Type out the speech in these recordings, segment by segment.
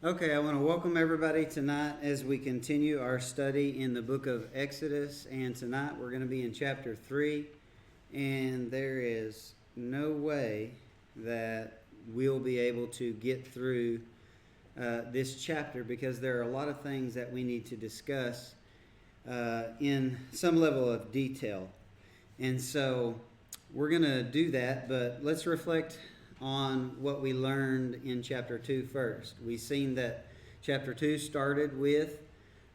Okay, I want to welcome everybody tonight as we continue our study in the book of Exodus. And tonight we're going to be in chapter 3. And there is no way that we'll be able to get through this chapter because there are a lot of things that we need to discuss in some level of detail. And so we're going to do that, but let's reflect on what we learned in chapter 2 first. We've seen that chapter 2 started with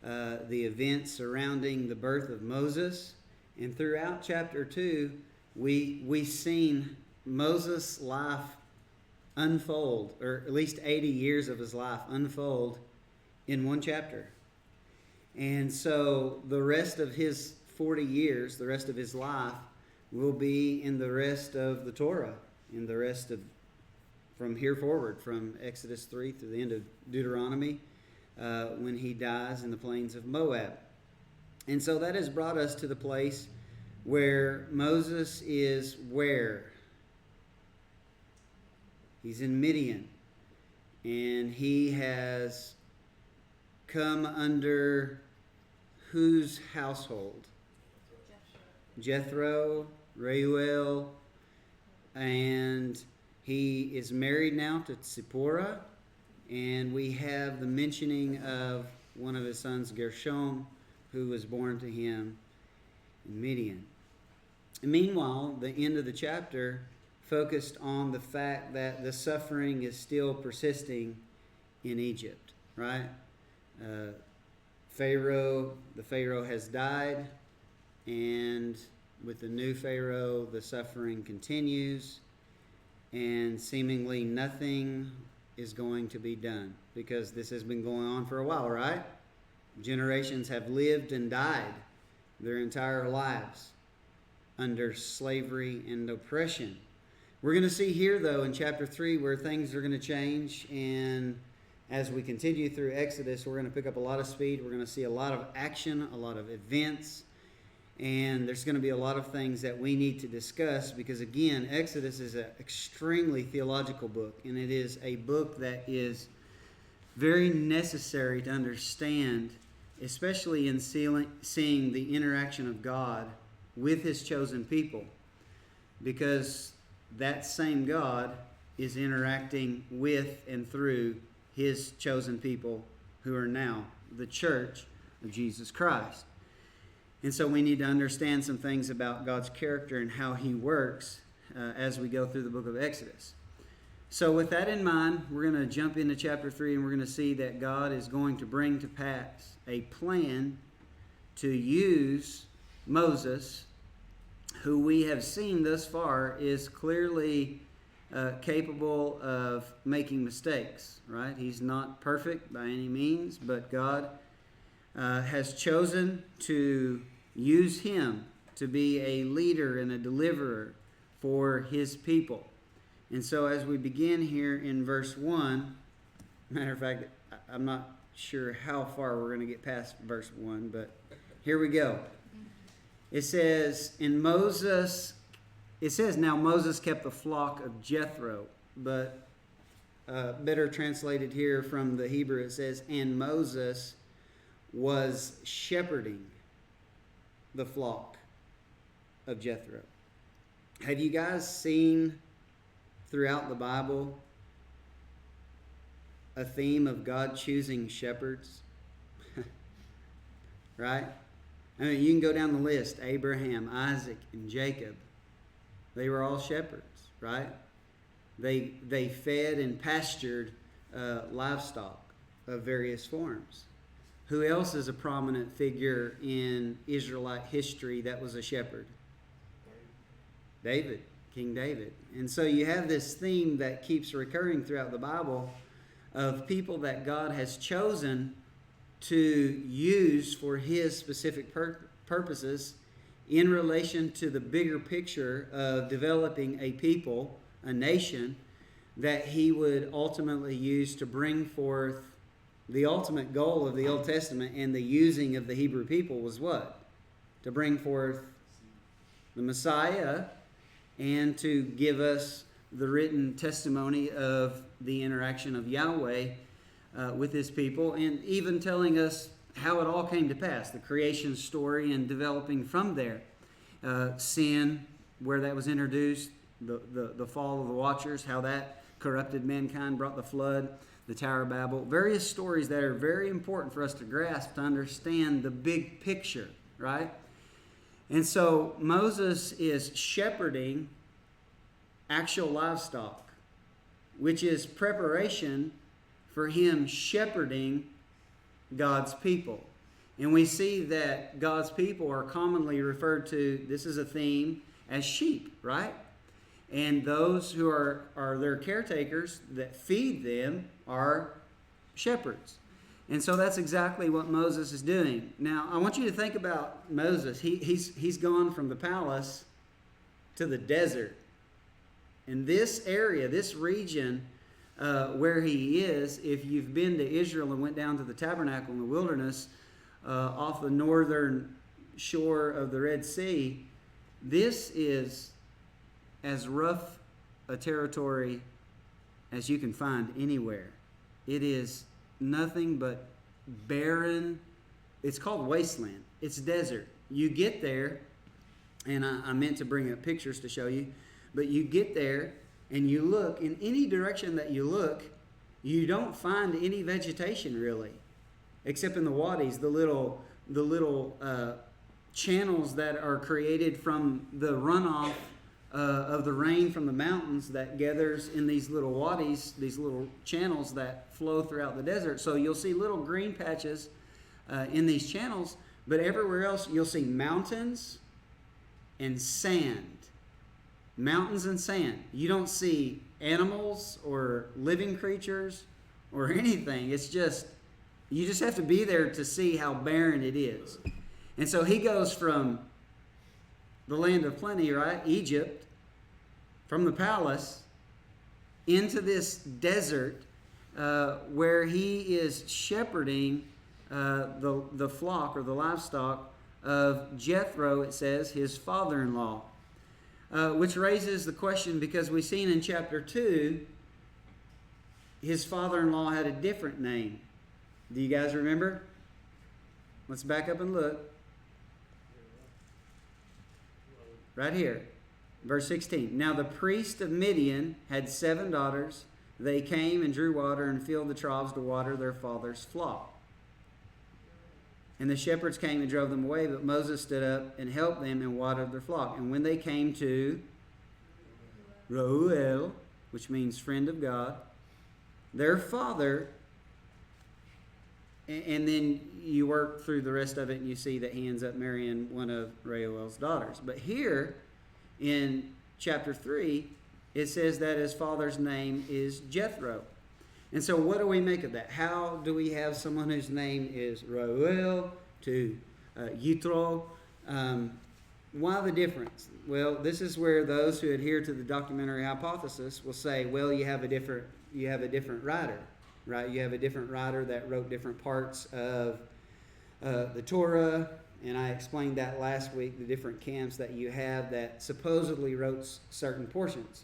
the events surrounding the birth of Moses. And throughout chapter 2, we've seen Moses' life unfold, or at least 80 years of his life unfold in one chapter. And so the rest of his 40 years, the rest of his life, will be in the rest of the Torah, in the rest of, from here forward, from Exodus 3 through the end of Deuteronomy, when he dies in the plains of Moab. And so that has brought us to the place where Moses is where? He's in Midian. And he has come under whose household? Jethro, Reuel, and he is married now to Zipporah, and we have the mentioning of one of his sons, Gershom, who was born to him in Midian. And meanwhile, the end of the chapter focused on the fact that the suffering is still persisting in Egypt, right? The Pharaoh has died, and with the new Pharaoh, the suffering continues, and seemingly nothing is going to be done because this has been going on for a while, right? Generations have lived and died their entire lives under slavery and oppression. We're going to see here, though, in chapter 3 where things are going to change, and as we continue through Exodus, we're going to pick up a lot of speed. We're going to see a lot of action, a lot of events, and there's going to be a lot of things that we need to discuss because, again, Exodus is an extremely theological book, and it is a book that is very necessary to understand, especially in seeing the interaction of God with his chosen people, because that same God is interacting with and through his chosen people who are now the church of Jesus Christ. And so we need to understand some things about God's character and how he works as we go through the book of Exodus. So with that in mind, we're going to jump into chapter 3, and we're going to see that God is going to bring to pass a plan to use Moses, who we have seen thus far is clearly capable of making mistakes, right? He's not perfect by any means, but God has chosen to use him to be a leader and a deliverer for his people. And so as we begin here in verse 1, matter of fact, I'm not sure how far we're going to get past verse 1, but here we go. It says, now Moses kept the flock of Jethro, but better translated here from the Hebrew, it says, and Moses was shepherding the flock of Jethro. Have you guys seen throughout the Bible a theme of God choosing shepherds? Right? I mean, you can go down the list. Abraham, Isaac, and Jacob. They were all shepherds, right? They fed and pastured livestock of various forms. Who else is a prominent figure in Israelite history that was a shepherd? David, King David. And so you have this theme that keeps recurring throughout the Bible of people that God has chosen to use for his specific purposes in relation to the bigger picture of developing a people, a nation, that he would ultimately use to bring forth the ultimate goal of the Old Testament and the using of the Hebrew people was what? To bring forth the Messiah and to give us the written testimony of the interaction of Yahweh with his people, and even telling us how it all came to pass, the creation story, and developing from there. Sin, where that was introduced, the fall of the Watchers, how that corrupted mankind, brought the flood, the Tower of Babel. Various stories that are very important for us to grasp, to understand the big picture, right? And so Moses is shepherding actual livestock, which is preparation for him shepherding God's people. And we see that God's people are commonly referred to, this is a theme, as sheep, right? And those who are their caretakers that feed them are shepherds. And so that's exactly what Moses is doing. Now, I want you to think about Moses. He's gone from the palace to the desert. And this area, this region where he is, if you've been to Israel and went down to the tabernacle in the wilderness off the northern shore of the Red Sea, this is as rough a territory as you can find anywhere. It is nothing but barren. It's called wasteland. It's desert. You get there, and I meant to bring up pictures to show you, but you get there and you look, in any direction that you look, you don't find any vegetation really, except in the wadis, the little channels that are created from the runoff of the rain from the mountains that gathers in these little wadis, these little channels that flow throughout the desert. So you'll see little green patches in these channels, but everywhere else you'll see mountains and sand. Mountains and sand. You don't see animals or living creatures or anything. It's just, you just have to be there to see how barren it is. And so he goes from the land of plenty, right? Egypt, from the palace into this desert where he is shepherding the flock or the livestock of Jethro, it says, his father-in-law. Which raises the question, because we've seen in chapter 2, his father-in-law had a different name. Do you guys remember? Let's back up and look. Right here, verse 16. Now the priest of Midian had 7 daughters. They came and drew water and filled the troughs to water their father's flock. And the shepherds came and drove them away, but Moses stood up and helped them and watered their flock. And when they came to Reuel, which means friend of God, their father, and then you work through the rest of it and you see that he ends up marrying one of Reuel's daughters. But here in chapter 3, it says that his father's name is Jethro. And so what do we make of that? How do we have someone whose name is Reuel to Yitro? Why the difference? Well, this is where those who adhere to the documentary hypothesis will say, well, you have a different writer, right? You have a different writer that wrote different parts of the Torah, and I explained that last week, the different camps that you have that supposedly wrote certain portions.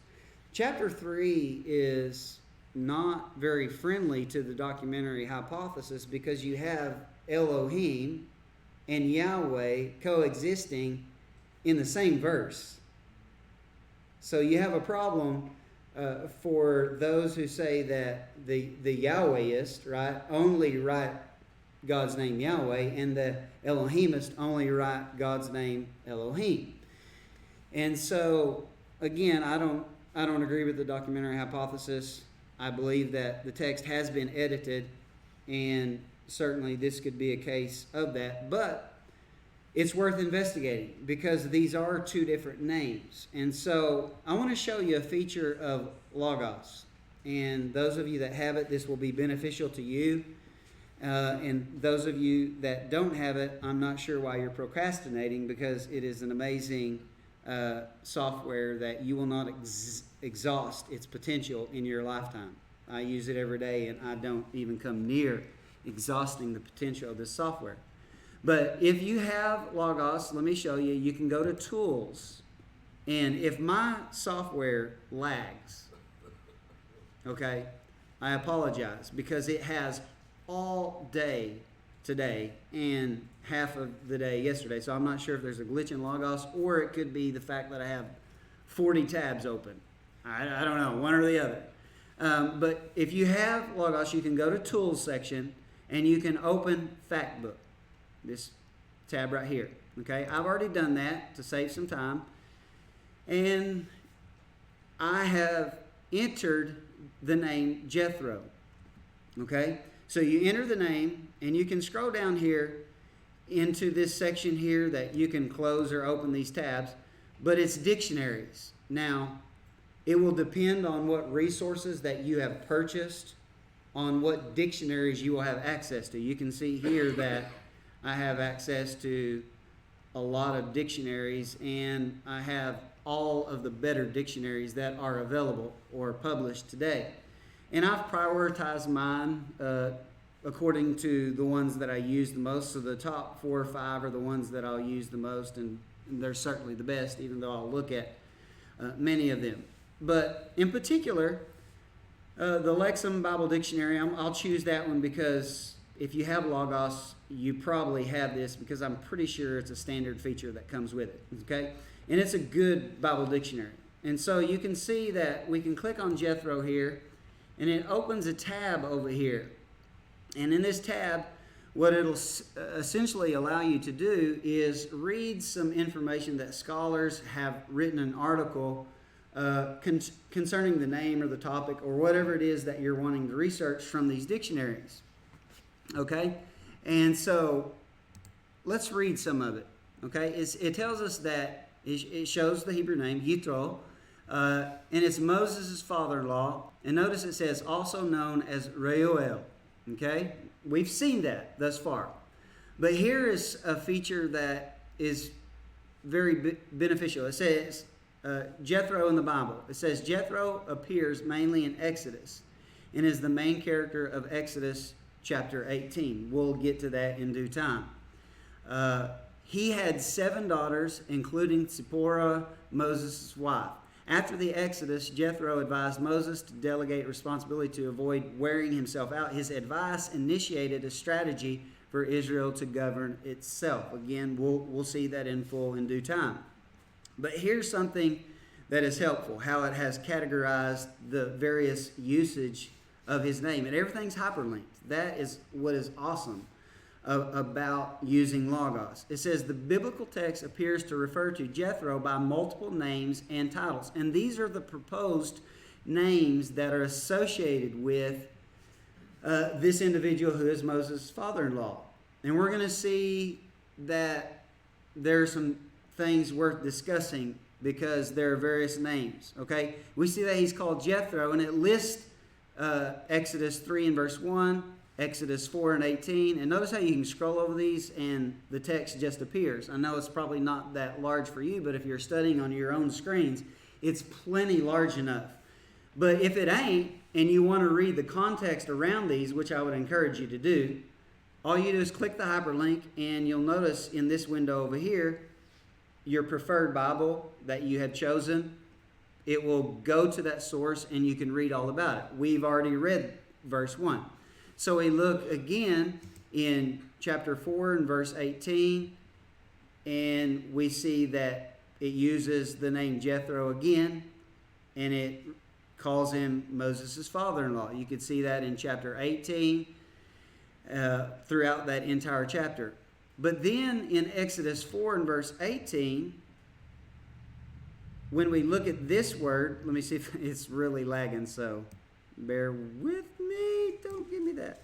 Chapter 3 is not very friendly to the documentary hypothesis because you have Elohim and Yahweh coexisting in the same verse. So you have a problem for those who say that the Yahwehists, right, only write God's name Yahweh, and the Elohimists only write God's name Elohim. And so, again, I don't agree with the documentary hypothesis. I believe that the text has been edited, and certainly this could be a case of that. But it's worth investigating because these are two different names. And so I want to show you a feature of Logos. And those of you that have it, this will be beneficial to you. And those of you that don't have it, I'm not sure why you're procrastinating, because it is an amazing software that you will not exhaust its potential in your lifetime. I use it every day, and I don't even come near exhausting the potential of this software. But if you have Logos, let me show you. You can go to Tools, and if my software lags, okay, I apologize, because it has all day today and half of the day yesterday. So I'm not sure if there's a glitch in Logos, or it could be the fact that I have 40 tabs open. I don't know, one or the other. But if you have Logos, you can go to Tools section and you can open Factbook, this tab right here. Okay, I've already done that to save some time. And I have entered the name Jethro. Okay, so you enter the name and you can scroll down here into this section here that you can close or open these tabs, but it's dictionaries. Now, it will depend on what resources that you have purchased, on what dictionaries you will have access to. You can see here that I have access to a lot of dictionaries, and I have all of the better dictionaries that are available or published today. And I've prioritized mine according to the ones that I use the most. So the top 4 or 5 are the ones that I'll use the most, and they're certainly the best, even though I'll look at many of them. But in particular, the Lexham Bible Dictionary, I'll choose that one because if you have Logos, you probably have this, because I'm pretty sure it's a standard feature that comes with it. Okay? And it's a good Bible dictionary. And so you can see that we can click on Jethro here, and it opens a tab over here. And in this tab, what it'll essentially allow you to do is read some information that scholars have written an article concerning the name or the topic or whatever it is that you're wanting to research from these dictionaries. Okay? And so let's read some of it. Okay? It tells us that it shows the Hebrew name, Yitro, and it's Moses' father-in-law. And notice it says also known as Reuel. Okay? We've seen that thus far. But here is a feature that is very beneficial. It says Jethro in the Bible. It says Jethro appears mainly in Exodus and is the main character of Exodus chapter 18. We'll get to that in due time. He had 7 daughters, including Zipporah, Moses' wife. After the Exodus, Jethro advised Moses to delegate responsibility to avoid wearing himself out. His advice initiated a strategy for Israel to govern itself. Again, we'll see that in full in due time. But here's something that is helpful, how it has categorized the various usage of his name. And everything's hyperlinked. That is what is awesome about using Logos. It says the biblical text appears to refer to Jethro by multiple names and titles. And these are the proposed names that are associated with this individual who is Moses' father-in-law. And we're going to see that there are some things worth discussing because there are various names. Okay? We see that he's called Jethro, and it lists Exodus 3 and verse 1, Exodus 4 and 18. And notice how you can scroll over these and the text just appears. I know it's probably not that large for you, but if you're studying on your own screens, it's plenty large enough. But if it ain't, and you want to read the context around these, which I would encourage you to do, all you do is click the hyperlink, and you'll notice in this window over here, your preferred Bible that you have chosen, it will go to that source and you can read all about it. We've already read verse 1. So we look again in chapter 4 and verse 18, and we see that it uses the name Jethro again, and it calls him Moses' father-in-law. You could see that in chapter 18 throughout that entire chapter. But then in Exodus 4 and verse 18, when we look at this word, let me see if it's really lagging, so bear with me. Don't give me that.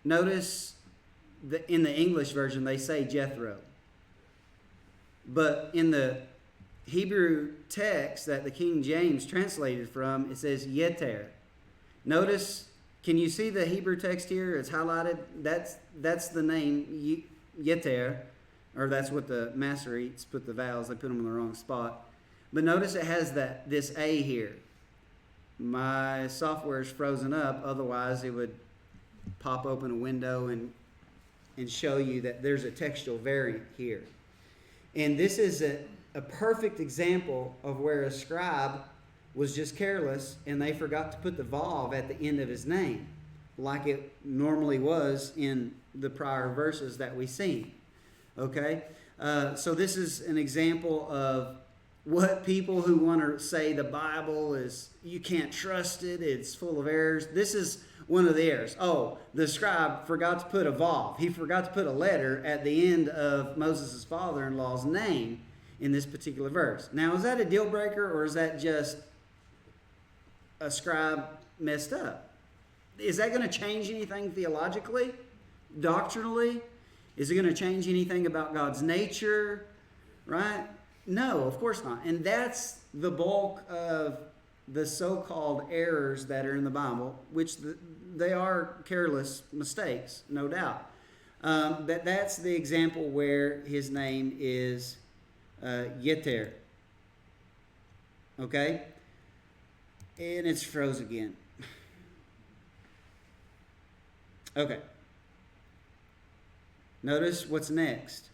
Notice that in the English version, they say Jethro. But in the Hebrew text that the King James translated from, it says Yeter. Notice, can you see the Hebrew text here? It's highlighted. That's the name Yeter, or that's what the Masoretes put the vowels. They put them in the wrong spot. But notice it has this A here. My software is frozen up. Otherwise, it would pop open a window and show you that there's a textual variant here. And this is a perfect example of where a scribe was just careless, and they forgot to put the vav at the end of his name, like it normally was in the prior verses that we seen. Okay? So this is an example of what people who want to say the Bible is, you can't trust it, it's full of errors. This is one of the errors. Oh, the scribe forgot to put a vav. He forgot to put a letter at the end of Moses' father-in-law's name in this particular verse. Now, is that a deal breaker, or is that just a scribe messed up? Is that going to change anything theologically, doctrinally? Is it going to change anything about God's nature? Right? No, of course not. And that's the bulk of the so-called errors that are in the Bible, which they are careless mistakes, no doubt. That's the example where his name is Yeter. Okay? And it's froze again. Okay. Notice what's next.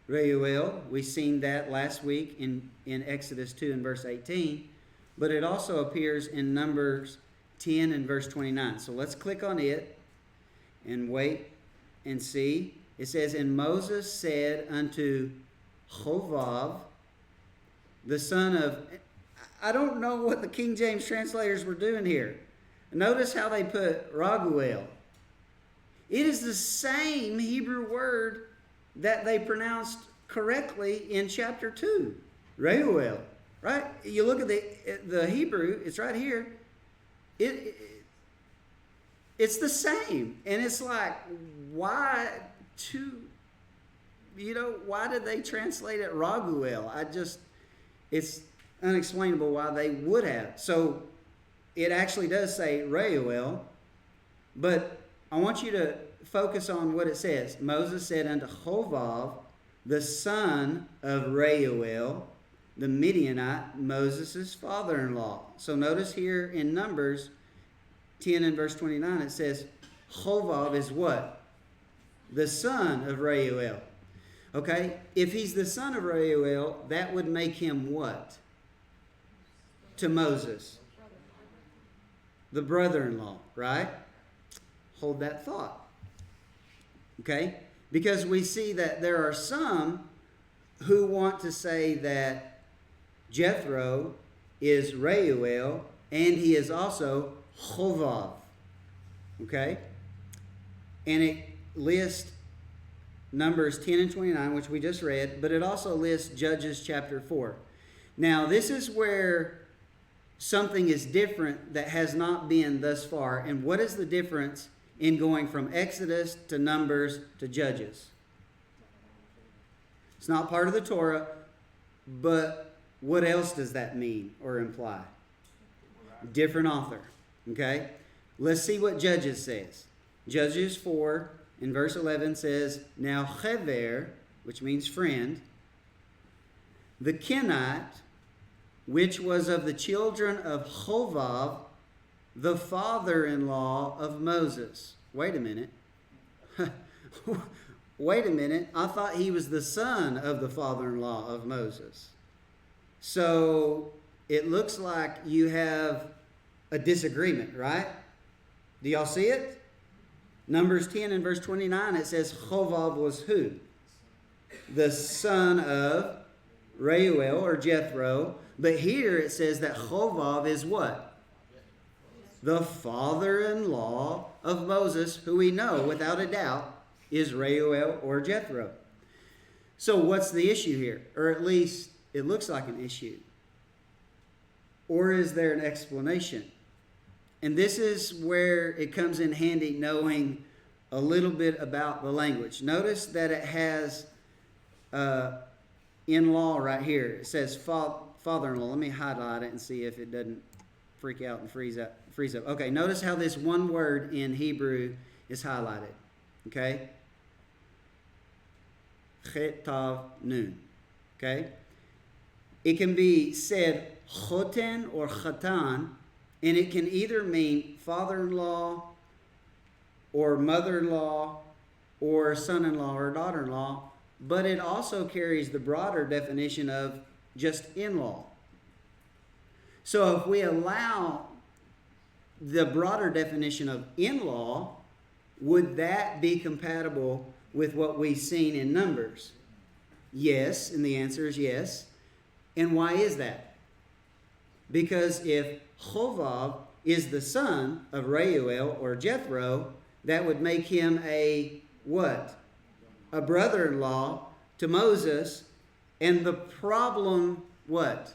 Reuel, we seen that last week in Exodus 2 and verse 18, but it also appears in Numbers 10 and verse 29. So let's click on it and wait and see. It says, and Moses said unto Chovav, the son of... I don't know what the King James translators were doing here. Notice how they put Raguel. It is the same Hebrew word that they pronounced correctly in chapter 2. Reuel, right? You look at the Hebrew, it's right here. It's the same. And it's like, why did they translate it Raguel? It's unexplainable why they would have. So it actually does say Reuel, but I want you to focus on what it says. Moses said unto Chovav, the son of Reuel, the Midianite, Moses' father-in-law. So notice here in Numbers 10 and verse 29, it says Chovav is what? The son of Reuel. Okay? If he's the son of Reuel, that would make him what? To Moses? The brother-in-law, right? Hold that thought. Okay? Because we see that there are some who want to say that Jethro is Reuel and he is also Chovav. Okay? And it lists Numbers 10 and 29, which we just read, but it also lists Judges chapter 4. Now, this is where something is different that has not been thus far. And what is the difference in going from Exodus to Numbers to Judges? It's not part of the Torah, but what else does that mean or imply? Different author. Okay? Let's see what Judges says. Judges 4 in verse 11 says, now Hever, which means friend, the Kenite, which was of the children of Chovav, the father-in-law of Moses. Wait a minute. Wait a minute. I thought he was the son of the father-in-law of Moses. So it looks like you have a disagreement, right? Do y'all see it? Numbers 10 and verse 29, it says Chovav was who? The son of Reuel or Jethro. But here it says that Chovav is what? The father-in-law of Moses, who we know without a doubt is Reuel or Jethro. So what's the issue here? Or at least it looks like an issue. Or is there an explanation? And this is where it comes in handy knowing a little bit about the language. Notice that it has in-law right here. It says father-in-law. Let me highlight it and see if it doesn't freak out and freeze up. Okay, notice how this one word in Hebrew is highlighted. Okay? Chet, tav, nun. Okay? It can be said choten or chatan, and it can either mean father-in-law or mother-in-law or son-in-law or daughter-in-law, but it also carries the broader definition of just in-law. So if we allow the broader definition of in-law, would that be compatible with what we've seen in Numbers? Yes, and the answer is yes. And why is that? Because if Chovav is the son of Reuel or Jethro, that would make him a what? A brother-in-law to Moses, and the problem, what?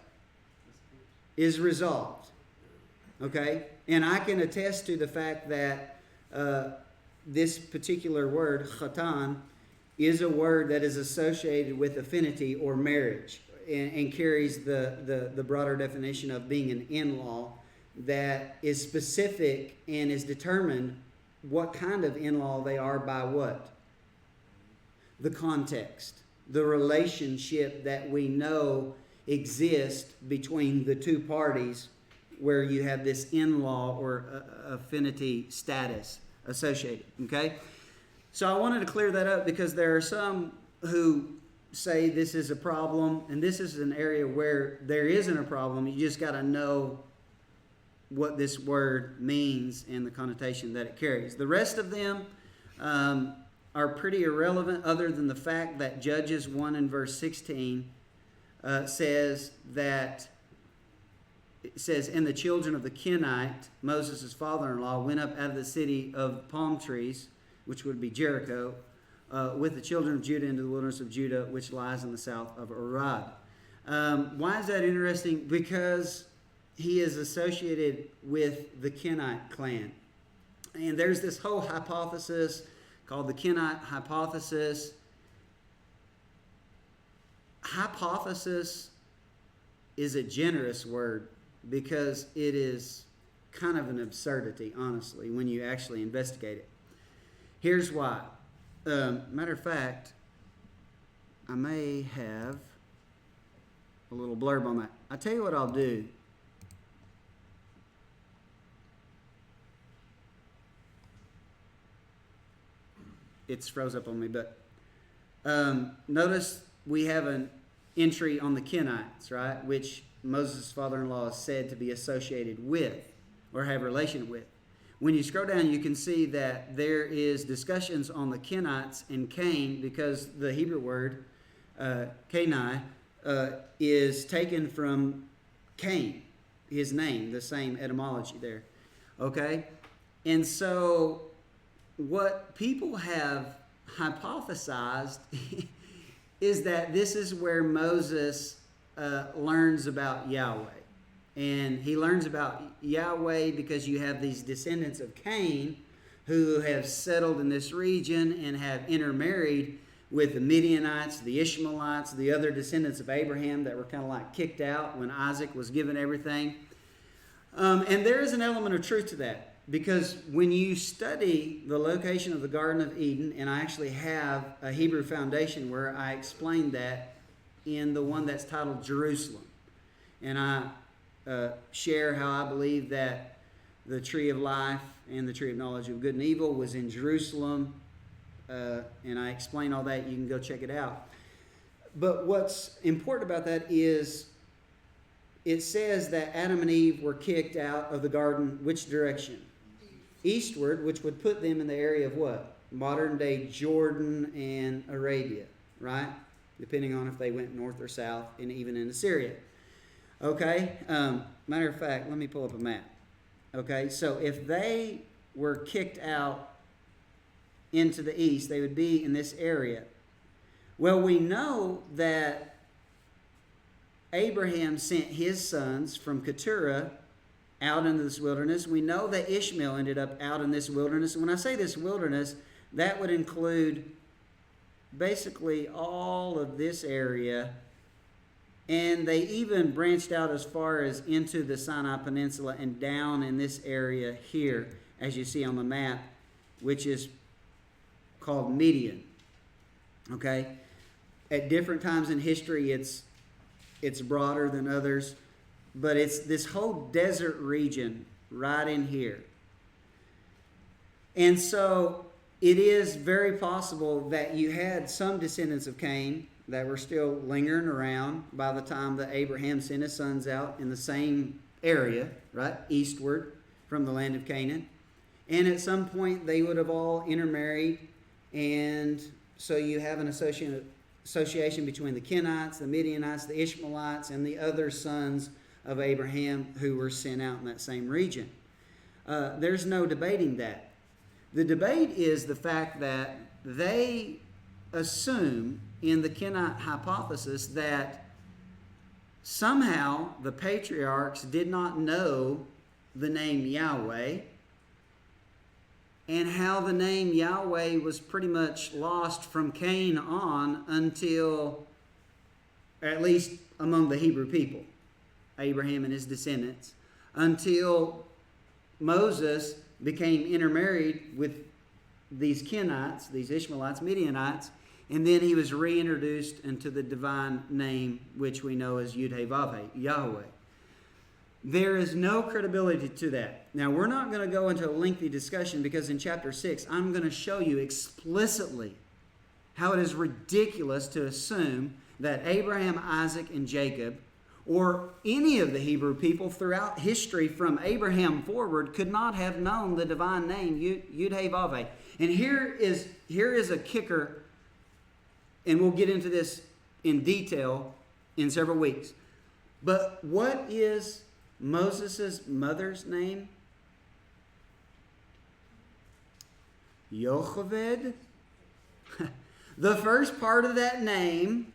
Is resolved. Okay? And I can attest to the fact that this particular word, chatan, is a word that is associated with affinity or marriage, and carries the broader definition of being an in-law that is specific and is determined what kind of in-law they are by what? The context, the relationship that we know exists between the two parties, where you have this in-law or affinity status associated. Okay? So I wanted to clear that up, because there are some who say this is a problem, and this is an area where there isn't a problem. You just got to know what this word means and the connotation that it carries. The rest of them are pretty irrelevant, other than the fact that Judges 1 and verse 16 says that, it says, and the children of the Kenite, Moses' father-in-law, went up out of the city of palm trees, which would be Jericho, with the children of Judah into the wilderness of Judah, which lies in the south of Arad. Why is that interesting? Because he is associated with the Kenite clan. And there's this whole hypothesis called the Kenite hypothesis. Hypothesis is a generous word, because it is kind of an absurdity, honestly, when you actually investigate it. Here's why. Matter of fact, I may have a little blurb on that. I'll tell you what I'll do. It's froze up on me, but notice we have an entry on the Kenites, right? Which Moses' father-in-law is said to be associated with or have relation with. When you scroll down, you can see that there is discussions on the Kenites and Cain, because the Hebrew word, Kenai, is taken from Cain, his name, the same etymology there. Okay? And so what people have hypothesized is that this is where Moses learns about Yahweh. And he learns about Yahweh because you have these descendants of Cain who have settled in this region and have intermarried with the Midianites, the Ishmaelites, the other descendants of Abraham that were kind of like kicked out when Isaac was given everything. And there is an element of truth to that, because when you study the location of the Garden of Eden, and I actually have a Hebrew foundation where I explain that in the one that's titled Jerusalem. And I share how I believe that the tree of life and the tree of knowledge of good and evil was in Jerusalem. And I explain all that. You can go check it out. But what's important about that is it says that Adam and Eve were kicked out of the garden. Which direction? Eastward, which would put them in the area of what? Modern day Jordan and Arabia, right? Depending on if they went north or south, and even into Syria. Okay? Matter of fact, let me pull up a map. Okay? So if they were kicked out into the east, they would be in this area. Well, we know that Abraham sent his sons from Keturah out into this wilderness. We know that Ishmael ended up out in this wilderness. And when I say this wilderness, that would include basically all of this area. And they even branched out as far as into the Sinai Peninsula and down in this area here, as you see on the map, which is called Midian. Okay? At different times in history, it's broader than others. But it's this whole desert region right in here. And so it is very possible that you had some descendants of Cain that were still lingering around by the time that Abraham sent his sons out in the same area, right, eastward from the land of Canaan. And at some point, they would have all intermarried. And so you have an association between the Kenites, the Midianites, the Ishmaelites, and the other sons of Abraham who were sent out in that same region. There's no debating that. The debate is the fact that they assume in the Kenite hypothesis that somehow the patriarchs did not know the name Yahweh, and how the name Yahweh was pretty much lost from Cain on until, at least among the Hebrew people, Abraham and his descendants, until Moses became intermarried with these Kenites, these Ishmaelites, Midianites, and then he was reintroduced into the divine name, which we know as Yud-Heh-Vav-Heh, Yahweh. There is no credibility to that. Now, we're not going to go into a lengthy discussion because in chapter 6, I'm going to show you explicitly how it is ridiculous to assume that Abraham, Isaac, and Jacob, or any of the Hebrew people throughout history from Abraham forward, could not have known the divine name Yud-Heh-Vav-Heh. And here is a kicker, and we'll get into this in detail in several weeks. But what is Moses' mother's name? Yocheved. The first part of that name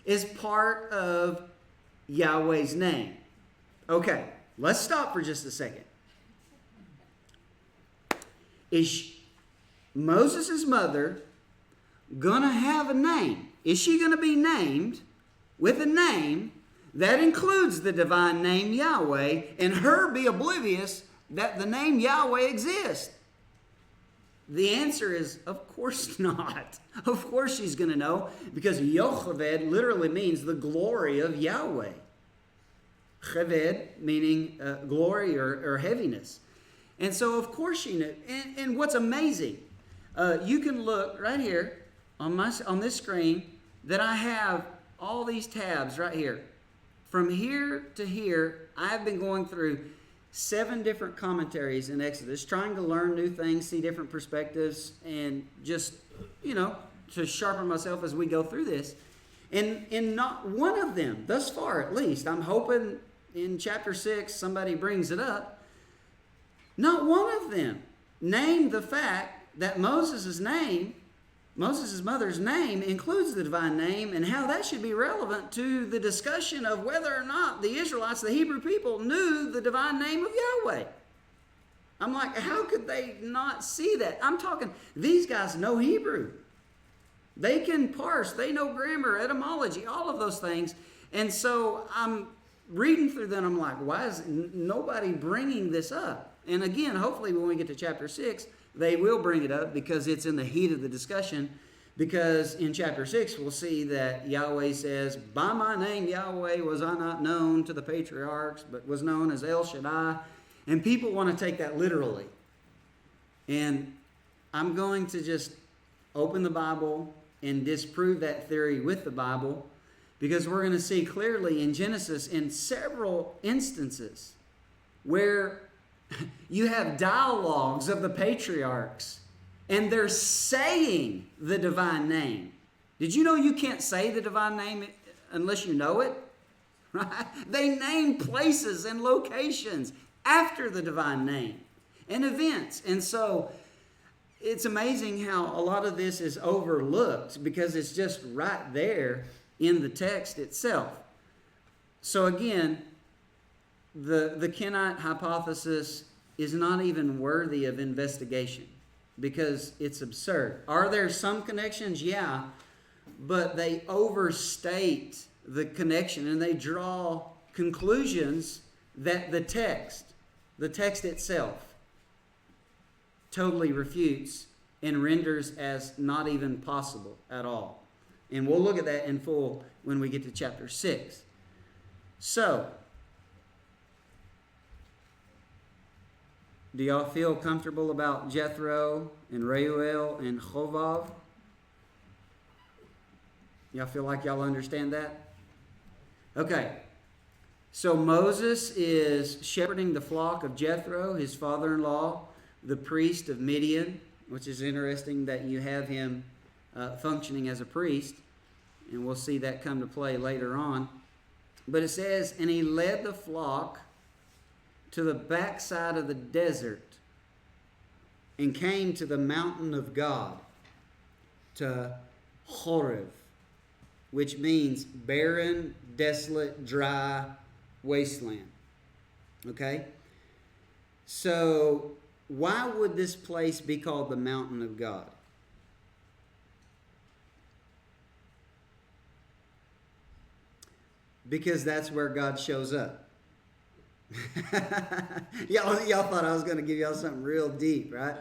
is part of Yahweh's name. Okay, let's stop for just a second. Is Moses' mother going to have a name? Is she going to be named with a name that includes the divine name Yahweh, and her be oblivious that the name Yahweh exists? The answer is, of course not. Of course she's going to know, because Yocheved literally means the glory of Yahweh. Cheved meaning glory or heaviness. And so, of course she knew. And what's amazing, you can look right here on this screen that I have all these tabs right here. From here to here, I've been going through 7 different commentaries in Exodus, trying to learn new things, see different perspectives, and just, to sharpen myself as we go through this. And in not one of them, thus far at least, I'm hoping in chapter 6 somebody brings it up, not one of them named the fact that Moses' mother's name includes the divine name, and how that should be relevant to the discussion of whether or not the Israelites, the Hebrew people, knew the divine name of Yahweh. I'm like, how could they not see that? I'm talking, these guys know Hebrew. They can parse, they know grammar, etymology, all of those things. And so I'm reading through them, I'm like, why is nobody bringing this up? And again, hopefully when we get to chapter 6, they will bring it up because it's in the heat of the discussion. Because in chapter 6, we'll see that Yahweh says, by my name Yahweh was I not known to the patriarchs, but was known as El Shaddai. And people want to take that literally. And I'm going to just open the Bible and disprove that theory with the Bible, because we're going to see clearly in Genesis in several instances where you have dialogues of the patriarchs, and they're saying the divine name. Did you know you can't say the divine name unless you know it? Right? They name places and locations after the divine name and events. And so it's amazing how a lot of this is overlooked because it's just right there in the text itself. So again, the Kenite hypothesis is not even worthy of investigation because it's absurd. Are there some connections? Yeah, but they overstate the connection and they draw conclusions that the text itself totally refutes and renders as not even possible at all. And we'll look at that in full when we get to chapter 6. So, do y'all feel comfortable about Jethro and Reuel and Chovav? Y'all feel like y'all understand that? Okay. So Moses is shepherding the flock of Jethro, his father-in-law, the priest of Midian, which is interesting that you have him functioning as a priest, and we'll see that come to play later on. But it says, and he led the flock to the backside of the desert and came to the mountain of God, to Horeb, which means barren, desolate, dry wasteland. Okay? So, why would this place be called the mountain of God? Because that's where God shows up. y'all thought I was going to give y'all something real deep, right?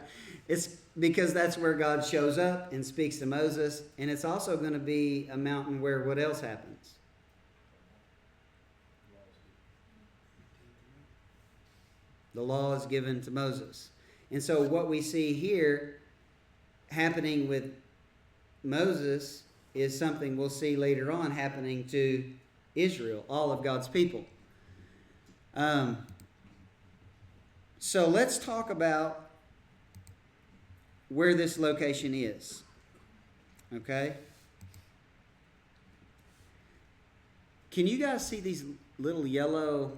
It's because that's where God shows up and speaks to Moses. And it's also going to be a mountain where what else happens? The law is given to Moses. And so what we see here happening with Moses is something we'll see later on happening to Israel, all of God's people. So let's talk about where this location is. Okay? Can you guys see these little yellow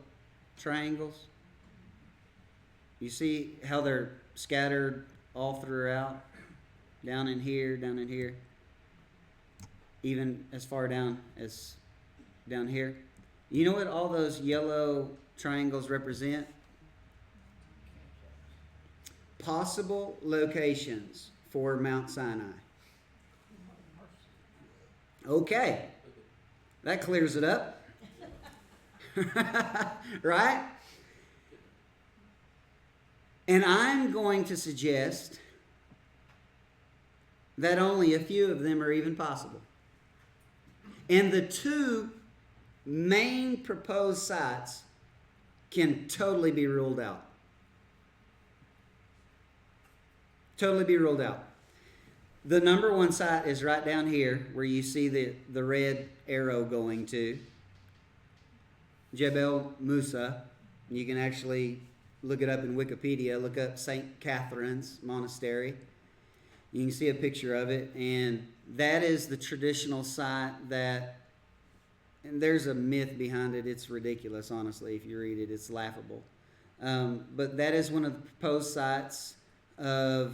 triangles? You see how they're scattered all throughout? Down in here, even as far down as down here. You know what all those yellow triangles represent? Possible locations for Mount Sinai. Okay. That clears it up. Right? And I'm going to suggest that only a few of them are even possible. And the two main proposed sites can totally be ruled out. Totally be ruled out. The number one site is right down here where you see the red arrow going to. Jebel Musa. You can actually look it up in Wikipedia. Look up St. Catherine's Monastery. You can see a picture of it. And that is the traditional site that, and there's a myth behind it. It's ridiculous, honestly. If you read it, it's laughable. But that is one of the proposed sites of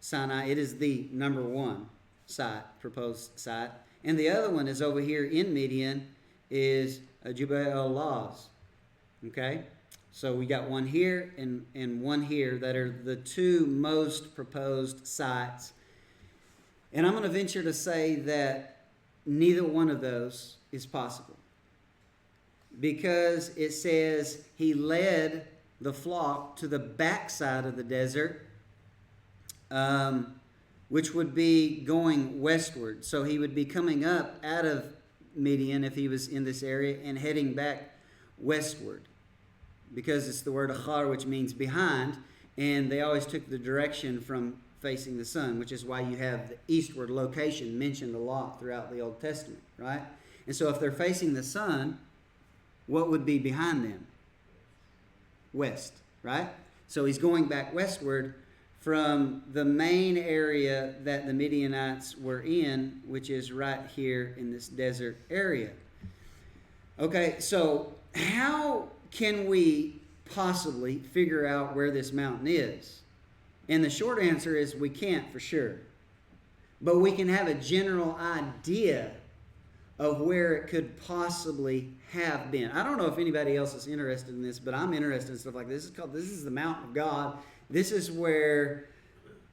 Sinai. It is the number one proposed site. And the other one is over here in Midian, is Jebel el-Lawz. Okay? So we got one here and one here that are the two most proposed sites. And I'm going to venture to say that neither one of those is possible. Because it says he led the flock to the backside of the desert, which would be going westward. So he would be coming up out of Midian if he was in this area and heading back westward. Because it's the word achar, which means behind, and they always took the direction from facing the sun, which is why you have the eastward location mentioned a lot throughout the Old Testament, right? And so if they're facing the sun, what would be behind them? West, right? So he's going back westward from the main area that the Midianites were in, which is right here in this desert area. Okay, so how can we possibly figure out where this mountain is? And the short answer is we can't for sure. But we can have a general idea of where it could possibly have been. I don't know if anybody else is interested in this, but I'm interested in stuff like this. This is the mountain of God. This is where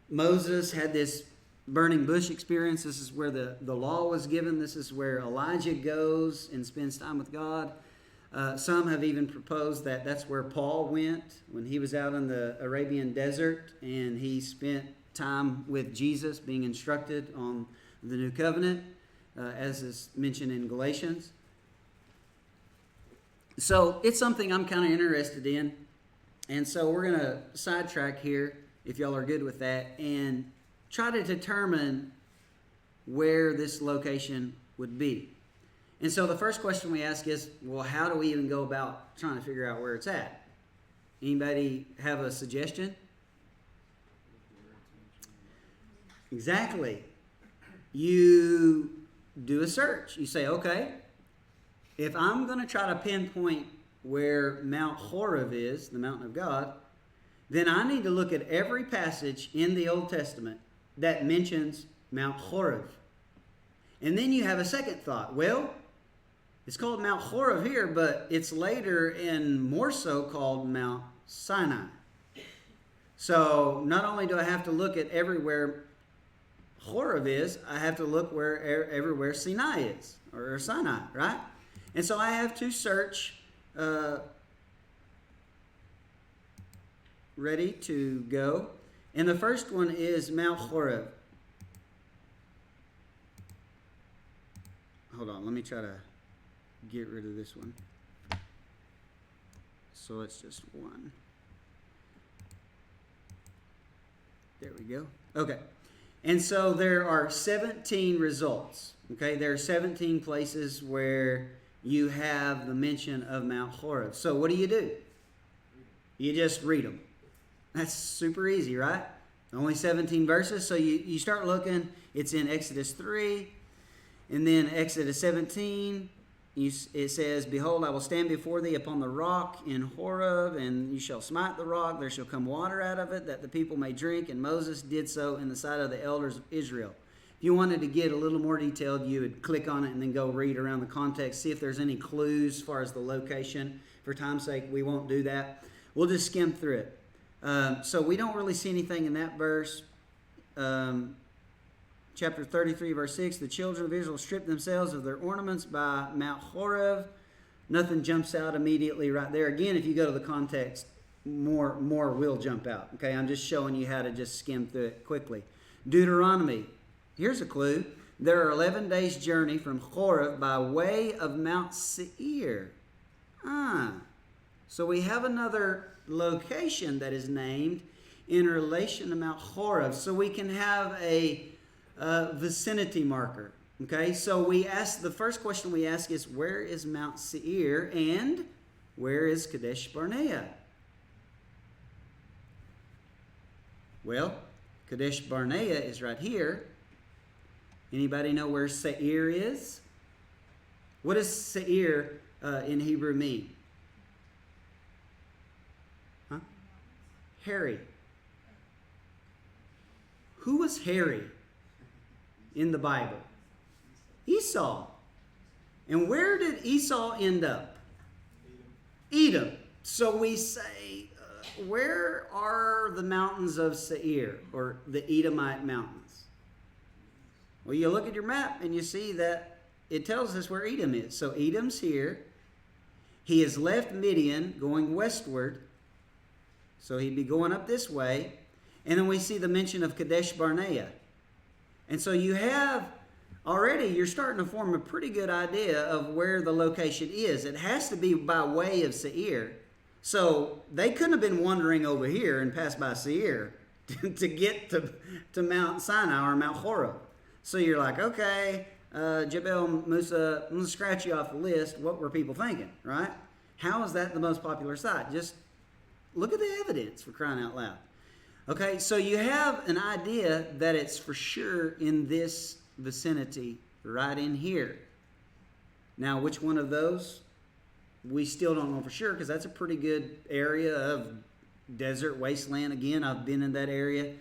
Moses had this burning bush experience. This is where the law was given. This is where Elijah goes and spends time with God. Some have even proposed that that's where Paul went when he was out in the Arabian desert and he spent time with Jesus being instructed on the new covenant, as is mentioned in Galatians. So it's something I'm kind of interested in. And so we're going to sidetrack here, if y'all are good with that, and try to determine where this location would be. And so the first question we ask is, well, how do we even go about trying to figure out where it's at? Anybody have a suggestion? Exactly. You do a search. You say, okay, if I'm going to try to pinpoint where Mount Horeb is, the mountain of God, then I need to look at every passage in the Old Testament that mentions Mount Horeb. And then you have a second thought. Well, it's called Mount Horeb here, but it's later and more so called Mount Sinai. So not only do I have to look at everywhere Horeb is, I have to look where everywhere Sinai is, or Sinai, right? And so I have to search, ready to go. And the first one is Mount Horeb. Hold on, let me try to get rid of this one. So it's just one. There we go. Okay. And so there are 17 results. Okay, there are 17 places where you have the mention of Mount Horeb. So what do? You just read them. That's super easy, right? Only 17 verses. So you start looking. It's in Exodus 3. And then Exodus 17. It says, behold, I will stand before thee upon the rock in Horeb, and you shall smite the rock. There shall come water out of it, that the people may drink. And Moses did so in the sight of the elders of Israel. If you wanted to get a little more detailed, you would click on it and then go read around the context, see if there's any clues as far as the location. For time's sake, we won't do that. We'll just skim through it. So we don't really see anything in that verse. Chapter 33, verse 6, the children of Israel stripped themselves of their ornaments by Mount Horeb. Nothing jumps out immediately right there. Again, if you go to the context, more will jump out. Okay, I'm just showing you how to just skim through it quickly. Deuteronomy, here's a clue. There are 11 days' journey from Horeb by way of Mount Seir. So we have another location that is named in relation to Mount Horeb. So we can have a vicinity marker. Okay, so the first question we ask is, where is Mount Seir and where is Kadesh Barnea? Well, Kadesh Barnea is right here. Anybody know where Seir is? What does Seir in Hebrew mean? Huh? Hairy. Who was hairy in the Bible? Esau. And where did Esau end up? Edom. So we say, where are the mountains of Seir, or the Edomite mountains? Well, you look at your map and you see that it tells us where Edom is. So Edom's here. He has left Midian going westward. So he'd be going up this way. And then we see the mention of Kadesh Barnea. And so you have already, you're starting to form a pretty good idea of where the location is. It has to be by way of Seir. So they couldn't have been wandering over here and pass by Seir to get to Mount Sinai or Mount Horeb. So you're like, okay, Jebel Musa, I'm going to scratch you off the list. What were people thinking, right? How is that the most popular site? Just look at the evidence, for crying out loud. Okay, so you have an idea that it's for sure in this vicinity right in here. Now, which one of those? We still don't know for sure, because that's a pretty good area of desert wasteland. Again, I've been in that area,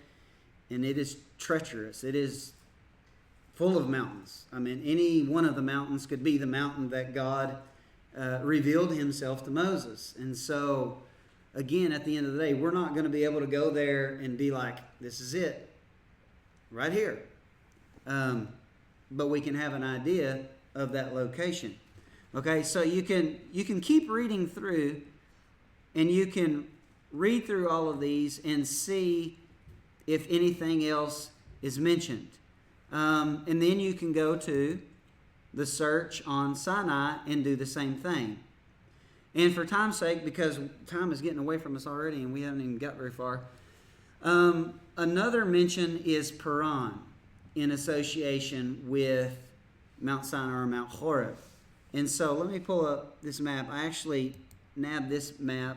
and it is treacherous. It is full of mountains. I mean, any one of the mountains could be the mountain that God revealed himself to Moses. And so, again, at the end of the day, we're not going to be able to go there and be like, this is it, right here. But we can have an idea of that location. Okay, so you can keep reading through, and you can read through all of these and see if anything else is mentioned. And then you can go to the search on Sinai and do the same thing. And for time's sake, because time is getting away from us already and we haven't even got very far, another mention is Paran in association with Mount Sinai or Mount Horeb. And so let me pull up this map. I actually nabbed this map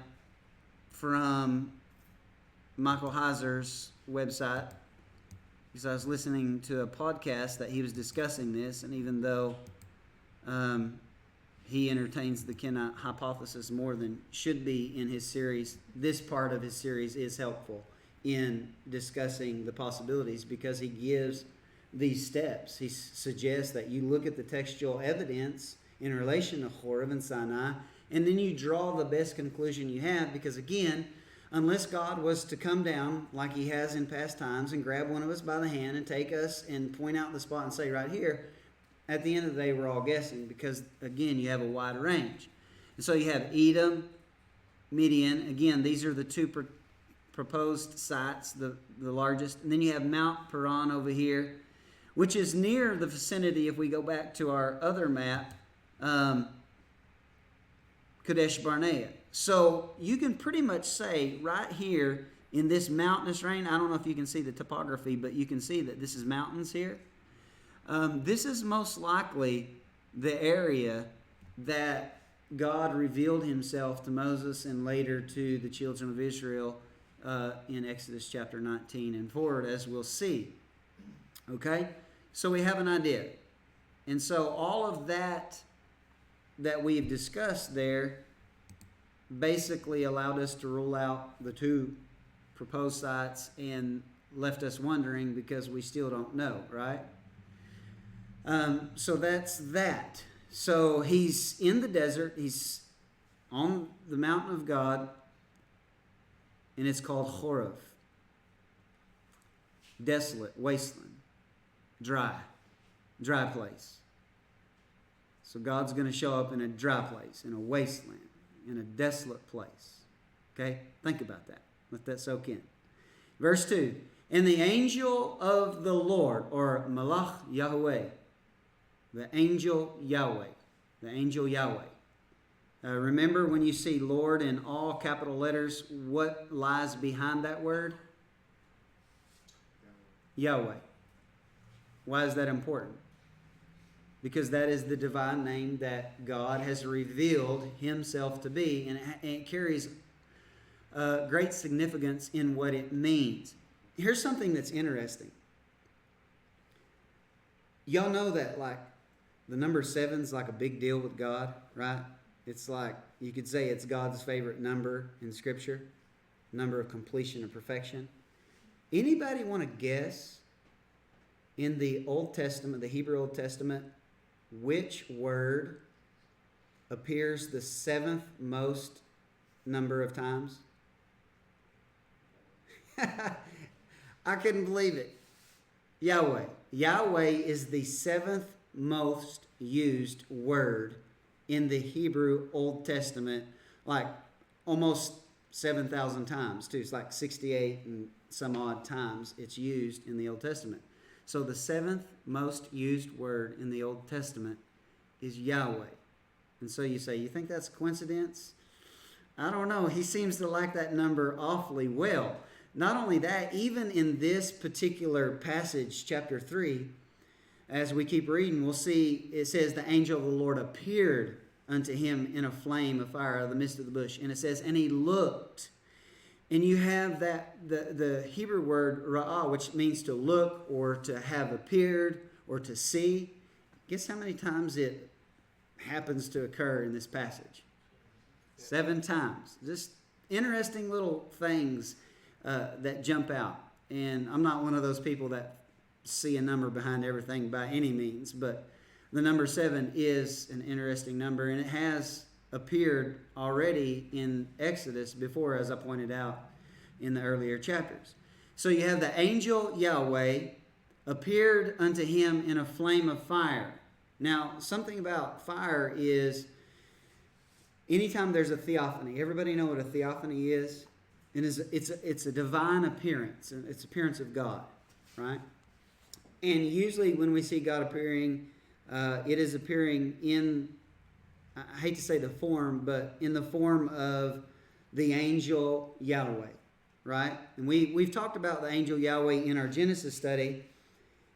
from Michael Heiser's website because I was listening to a podcast that he was discussing this, and even though he entertains the Kenite hypothesis more than should be in his series, this part of his series is helpful in discussing the possibilities because he gives these steps. He suggests that you look at the textual evidence in relation to Horeb and Sinai, and then you draw the best conclusion you have, because again, unless God was to come down like he has in past times and grab one of us by the hand and take us and point out the spot and say right here, at the end of the day we're all guessing, because again you have a wide range. And so you have Edom, Midian, again these are the two proposed sites, the largest, and then you have Mount Paran over here, which is near the vicinity, if we go back to our other map, Kadesh Barnea. So you can pretty much say right here in this mountainous range, I don't know if you can see the topography, but you can see that this is mountains here. This is most likely the area that God revealed himself to Moses and later to the children of Israel in Exodus chapter 19 and forward, as we'll see. Okay? So we have an idea. And so all of that we've discussed there basically allowed us to rule out the two proposed sites and left us wondering because we still don't know, right? So that's that. So he's in the desert. He's on the mountain of God, and it's called Horeb. Desolate, wasteland, dry place. So God's going to show up in a dry place, in a wasteland, in a desolate place. Okay? Think about that. Let that soak in. Verse 2. And the angel of the Lord, or Malach Yahweh, the angel Yahweh, the angel Yahweh. Remember when you see Lord in all capital letters, what lies behind that word? Yahweh. Why is that important? Because that is the divine name that God has revealed himself to be, and it carries great significance in what it means. Here's something that's interesting. Y'all know that like the number 7's like a big deal with God, right? It's like, you could say it's God's favorite number in Scripture, number of completion and perfection. Anybody want to guess in the Old Testament, the Hebrew Old Testament, which word appears the 7th most number of times? I couldn't believe it. Yahweh. Yahweh is the 7th most used word in the Hebrew Old Testament, like almost 7,000 times too. It's like 68 and some odd times it's used in the Old Testament. So the 7th most used word in the Old Testament is Yahweh. And so you say, you think that's a coincidence? I don't know. He seems to like that number awfully well. Not only that, even in this particular passage, chapter 3, as we keep reading, we'll see it says the angel of the Lord appeared unto him in a flame of fire out of the midst of the bush. And it says, and he looked. And you have that the Hebrew word ra'ah, which means to look or to have appeared or to see. Guess how many times it happens to occur in this passage? 7 times. Just interesting little things that jump out. And I'm not one of those people that see a number behind everything by any means, but the number 7 is an interesting number, and it has appeared already in Exodus before, as I pointed out in the earlier chapters. So you have the angel Yahweh appeared unto him in a flame of fire. Now, something about fire is anytime there's a theophany, everybody know what a theophany is? It's a divine appearance, it's appearance of God, right? And usually when we see God appearing, it is appearing in, I hate to say the form, but in the form of the angel Yahweh, right? And we've talked about the angel Yahweh in our Genesis study,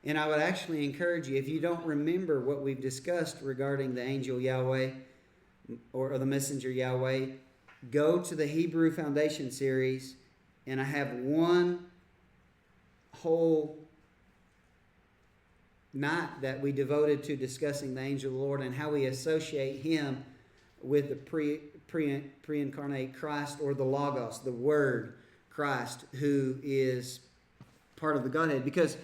And I would actually encourage you, if you don't remember what we've discussed regarding the angel Yahweh or the messenger Yahweh, go to the Hebrew Foundation series, and I have one whole night that we devoted to discussing the angel of the Lord and how we associate him with the pre-incarnate Christ, or the Logos, the Word Christ, who is part of the Godhead. Because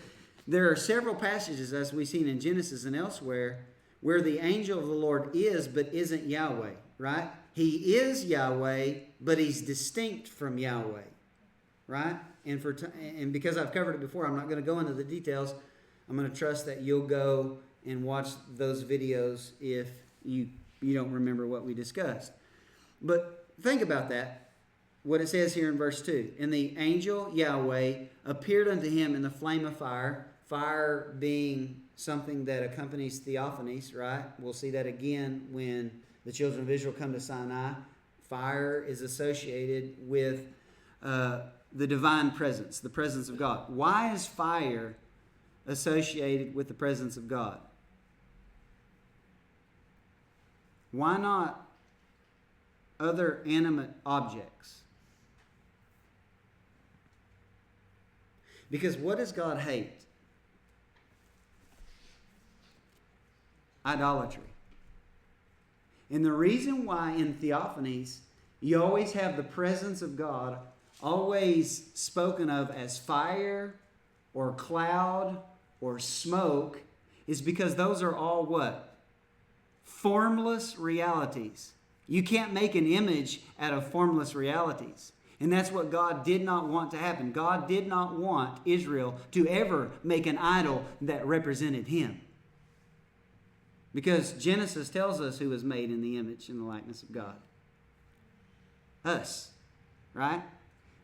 there are several passages, as we've seen in Genesis and elsewhere, where the angel of the Lord is but isn't Yahweh, right? He is Yahweh, but he's distinct from Yahweh, right? And because I've covered it before, I'm not going to go into the details. I'm going to trust that you'll go and watch those videos if you don't remember what we discussed. But think about that, what it says here in verse 2. And the angel Yahweh appeared unto him in the flame of fire, fire being something that accompanies theophanies, right? We'll see that again when the children of Israel come to Sinai. Fire is associated with the divine presence, the presence of God. Why is fire associated with the presence of God? Why not other animate objects? Because what does God hate? Idolatry. And the reason why in theophanies you always have the presence of God always spoken of as fire or cloud or smoke is because those are all what? Formless realities. You can't make an image out of formless realities. And that's what God did not want to happen. God did not want Israel to ever make an idol that represented him. Because Genesis tells us who was made in the image and the likeness of God. Us. Right?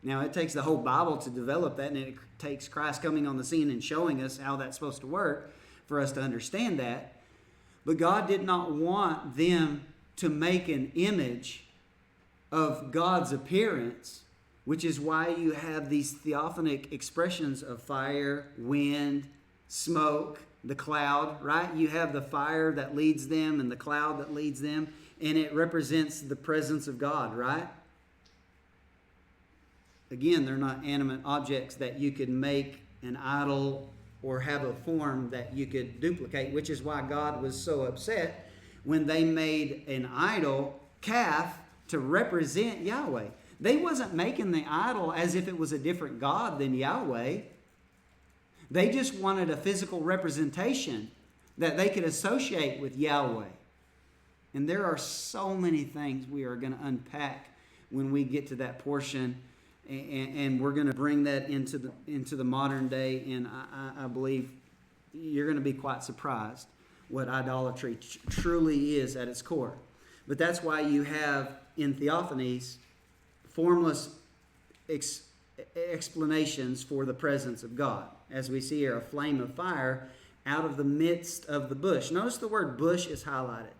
Now, it takes the whole Bible to develop that, and it takes Christ coming on the scene and showing us how that's supposed to work for us to understand that. But God did not want them to make an image of God's appearance, which is why you have these theophanic expressions of fire, wind, smoke, the cloud, right? You have the fire that leads them and the cloud that leads them, and it represents the presence of God, right? Again, they're not animate objects that you could make an idol or have a form that you could duplicate, which is why God was so upset when they made an idol calf to represent Yahweh. They wasn't making the idol as if it was a different God than Yahweh. They just wanted a physical representation that they could associate with Yahweh. And there are so many things we are going to unpack when we get to that portion. And we're going to bring that into the modern day, and I believe you're going to be quite surprised what idolatry truly is at its core. But that's why you have in theophanies formless explanations for the presence of God. As we see here, a flame of fire out of the midst of the bush. Notice the word bush is highlighted.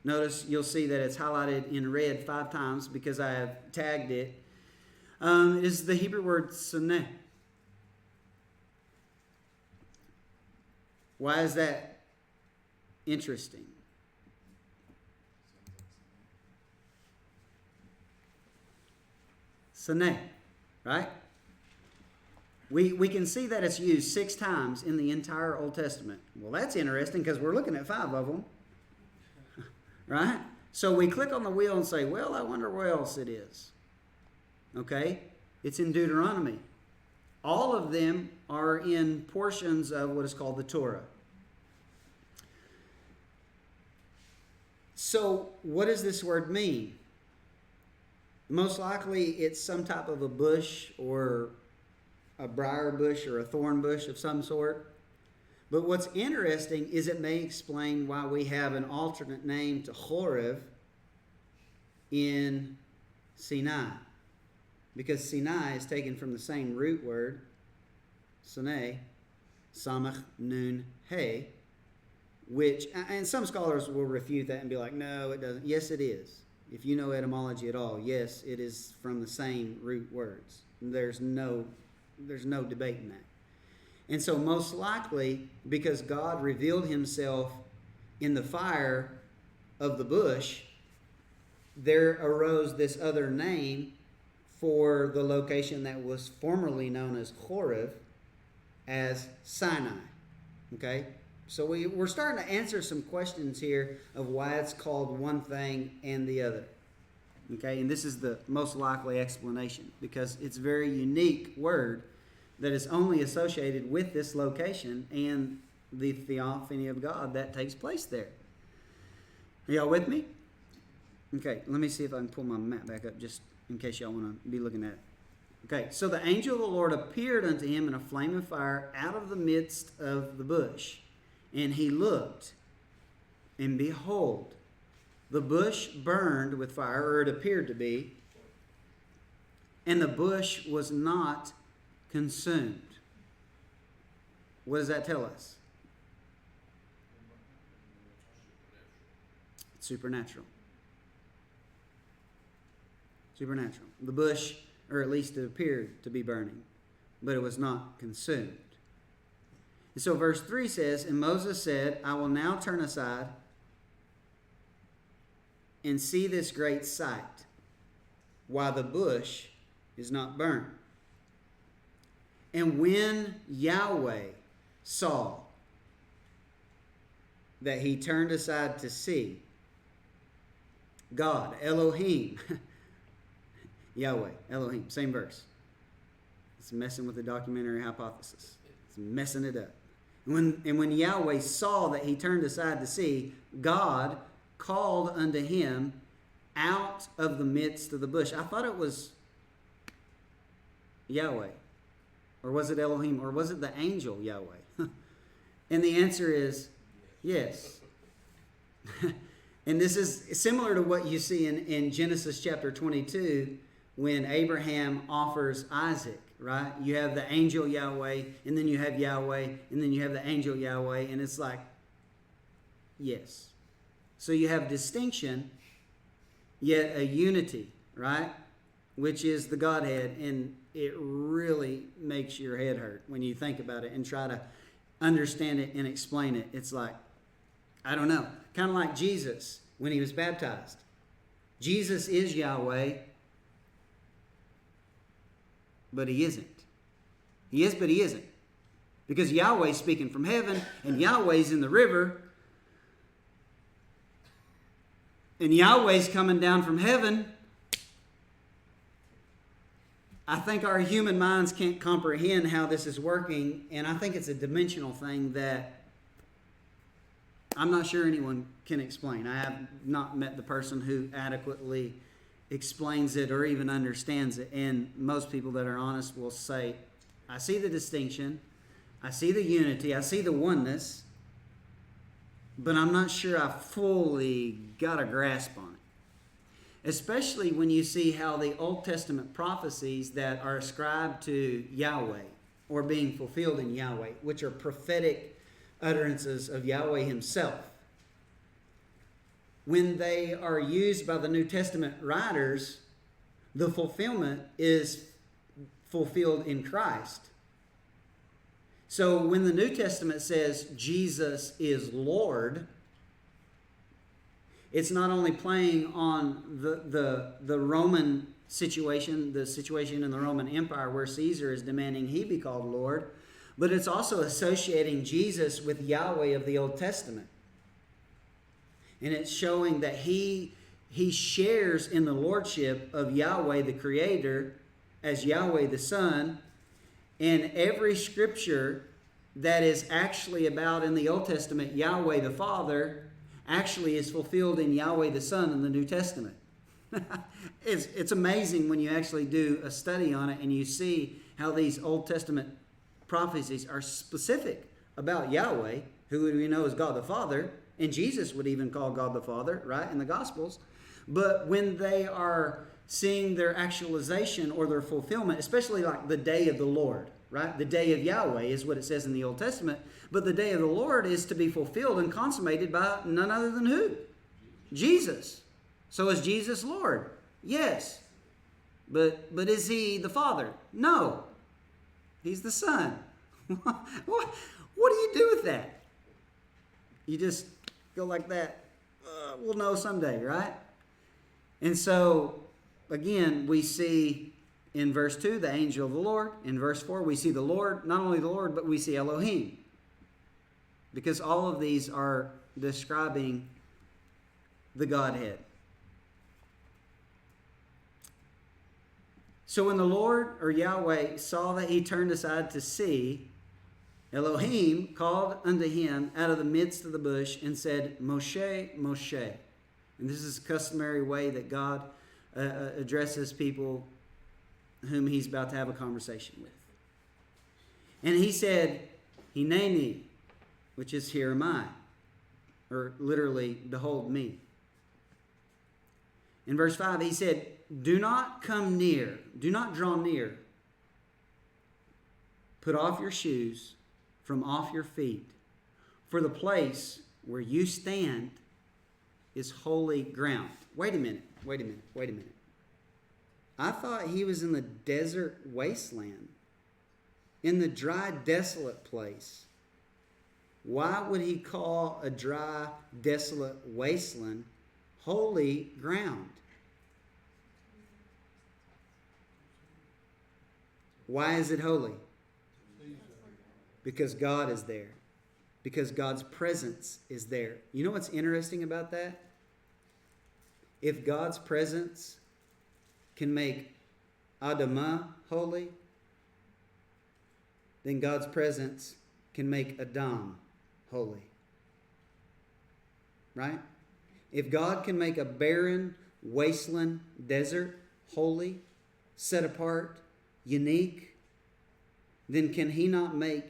Notice you'll see that it's highlighted in red 5 times because I have tagged it. Is the Hebrew word saneh. Why is that interesting? Saneh, right? We can see that it's used 6 times in the entire Old Testament. Well, that's interesting because we're looking at 5 of them, right? So we click on the wheel and say, well, I wonder where else it is. Okay? It's in Deuteronomy. All of them are in portions of what is called the Torah. So, what does this word mean? Most likely, it's some type of a bush or a briar bush or a thorn bush of some sort. But what's interesting is it may explain why we have an alternate name to Horeb in Sinai. Because Sinai is taken from the same root word, Sinai, Samach Nun He, which, and some scholars will refute that and be like, no, it doesn't. Yes, it is. If you know etymology at all, yes, it is from the same root words. There's no debate in that. And so most likely, because God revealed himself in the fire of the bush, there arose this other name for the location that was formerly known as Horeb as Sinai. Okay? So we're starting to answer some questions here of why it's called one thing and the other. Okay? And this is the most likely explanation because it's a very unique word that is only associated with this location and the theophany of God that takes place there. Are y'all with me? Okay, let me see if I can pull my map back up just in case y'all want to be looking at it. Okay, so the angel of the Lord appeared unto him in a flame of fire out of the midst of the bush. And he looked, and behold, the bush burned with fire, or it appeared to be, and the bush was not consumed. What does that tell us? It's supernatural. Supernatural. The bush, or at least it appeared to be burning, but it was not consumed. And so verse 3 says, and Moses said, I will now turn aside and see this great sight, while the bush is not burned. And when Yahweh saw that he turned aside to see, God, Elohim, Yahweh, Elohim, same verse. It's messing with the documentary hypothesis. It's messing it up. And when Yahweh saw that he turned aside to see, God called unto him out of the midst of the bush. I thought it was Yahweh. Or was it Elohim? Or was it the angel Yahweh? And the answer is yes. And this is similar to what you see in Genesis chapter 22 when Abraham offers Isaac, right? You have the angel Yahweh, and then you have Yahweh, and then you have the angel Yahweh, and it's like, yes. So you have distinction, yet a unity, right? Which is the Godhead, and it really makes your head hurt when you think about it and try to understand it and explain it. It's like, I don't know. Kind of like Jesus when he was baptized. Jesus is Yahweh, but he isn't. He is, but he isn't. Because Yahweh's speaking from heaven, and Yahweh's in the river, and Yahweh's coming down from heaven. I think our human minds can't comprehend how this is working, and I think it's a dimensional thing that I'm not sure anyone can explain. I have not met the person who adequately explains it or even understands it, and most people that are honest will say, I see the distinction, I see the unity, I see the oneness, but I'm not sure I fully got a grasp on it. Especially when you see how the Old Testament prophecies that are ascribed to Yahweh or being fulfilled in Yahweh, which are prophetic utterances of Yahweh himself, when they are used by the New Testament writers, the fulfillment is fulfilled in Christ. So when the New Testament says Jesus is Lord, it's not only playing on the Roman situation, the situation in the Roman Empire where Caesar is demanding he be called Lord, but it's also associating Jesus with Yahweh of the Old Testament. And it's showing that he shares in the lordship of Yahweh the Creator as Yahweh the Son. And every scripture that is actually about in the Old Testament Yahweh the Father actually is fulfilled in Yahweh the Son in the New Testament. It's amazing when you actually do a study on it and you see how these Old Testament prophecies are specific about Yahweh, who we know is God the Father, and Jesus would even call God the Father, right, in the Gospels. But when they are seeing their actualization or their fulfillment, especially like the day of the Lord, right? The day of Yahweh is what it says in the Old Testament. But the day of the Lord is to be fulfilled and consummated by none other than who? Jesus. So is Jesus Lord? Yes. But is he the Father? No. He's the Son. What do you do with that? You just go like that. We'll know someday, right? And so, again, we see in verse 2 the angel of the Lord. In verse 4, we see the Lord, not only the Lord, but we see Elohim. Because all of these are describing the Godhead. So when the Lord, or Yahweh, saw that he turned aside to see, Elohim called unto him out of the midst of the bush and said, Moshe, Moshe. And this is a customary way that God addresses people whom he's about to have a conversation with. And he said, Hineni, which is, here am I, or literally, behold me. In verse 5, he said, do not come near, do not draw near. Put off your shoes from off your feet, for the place where you stand is holy ground. Wait a minute. I thought he was in the desert wasteland, in the dry, desolate place. Why would he call a dry, desolate wasteland holy ground? Why is it holy? Because God is there. Because God's presence is there. You know what's interesting about that? If God's presence can make Adamah holy, then God's presence can make Adam holy. Right? If God can make a barren, wasteland, desert holy, set apart, unique, then can he not make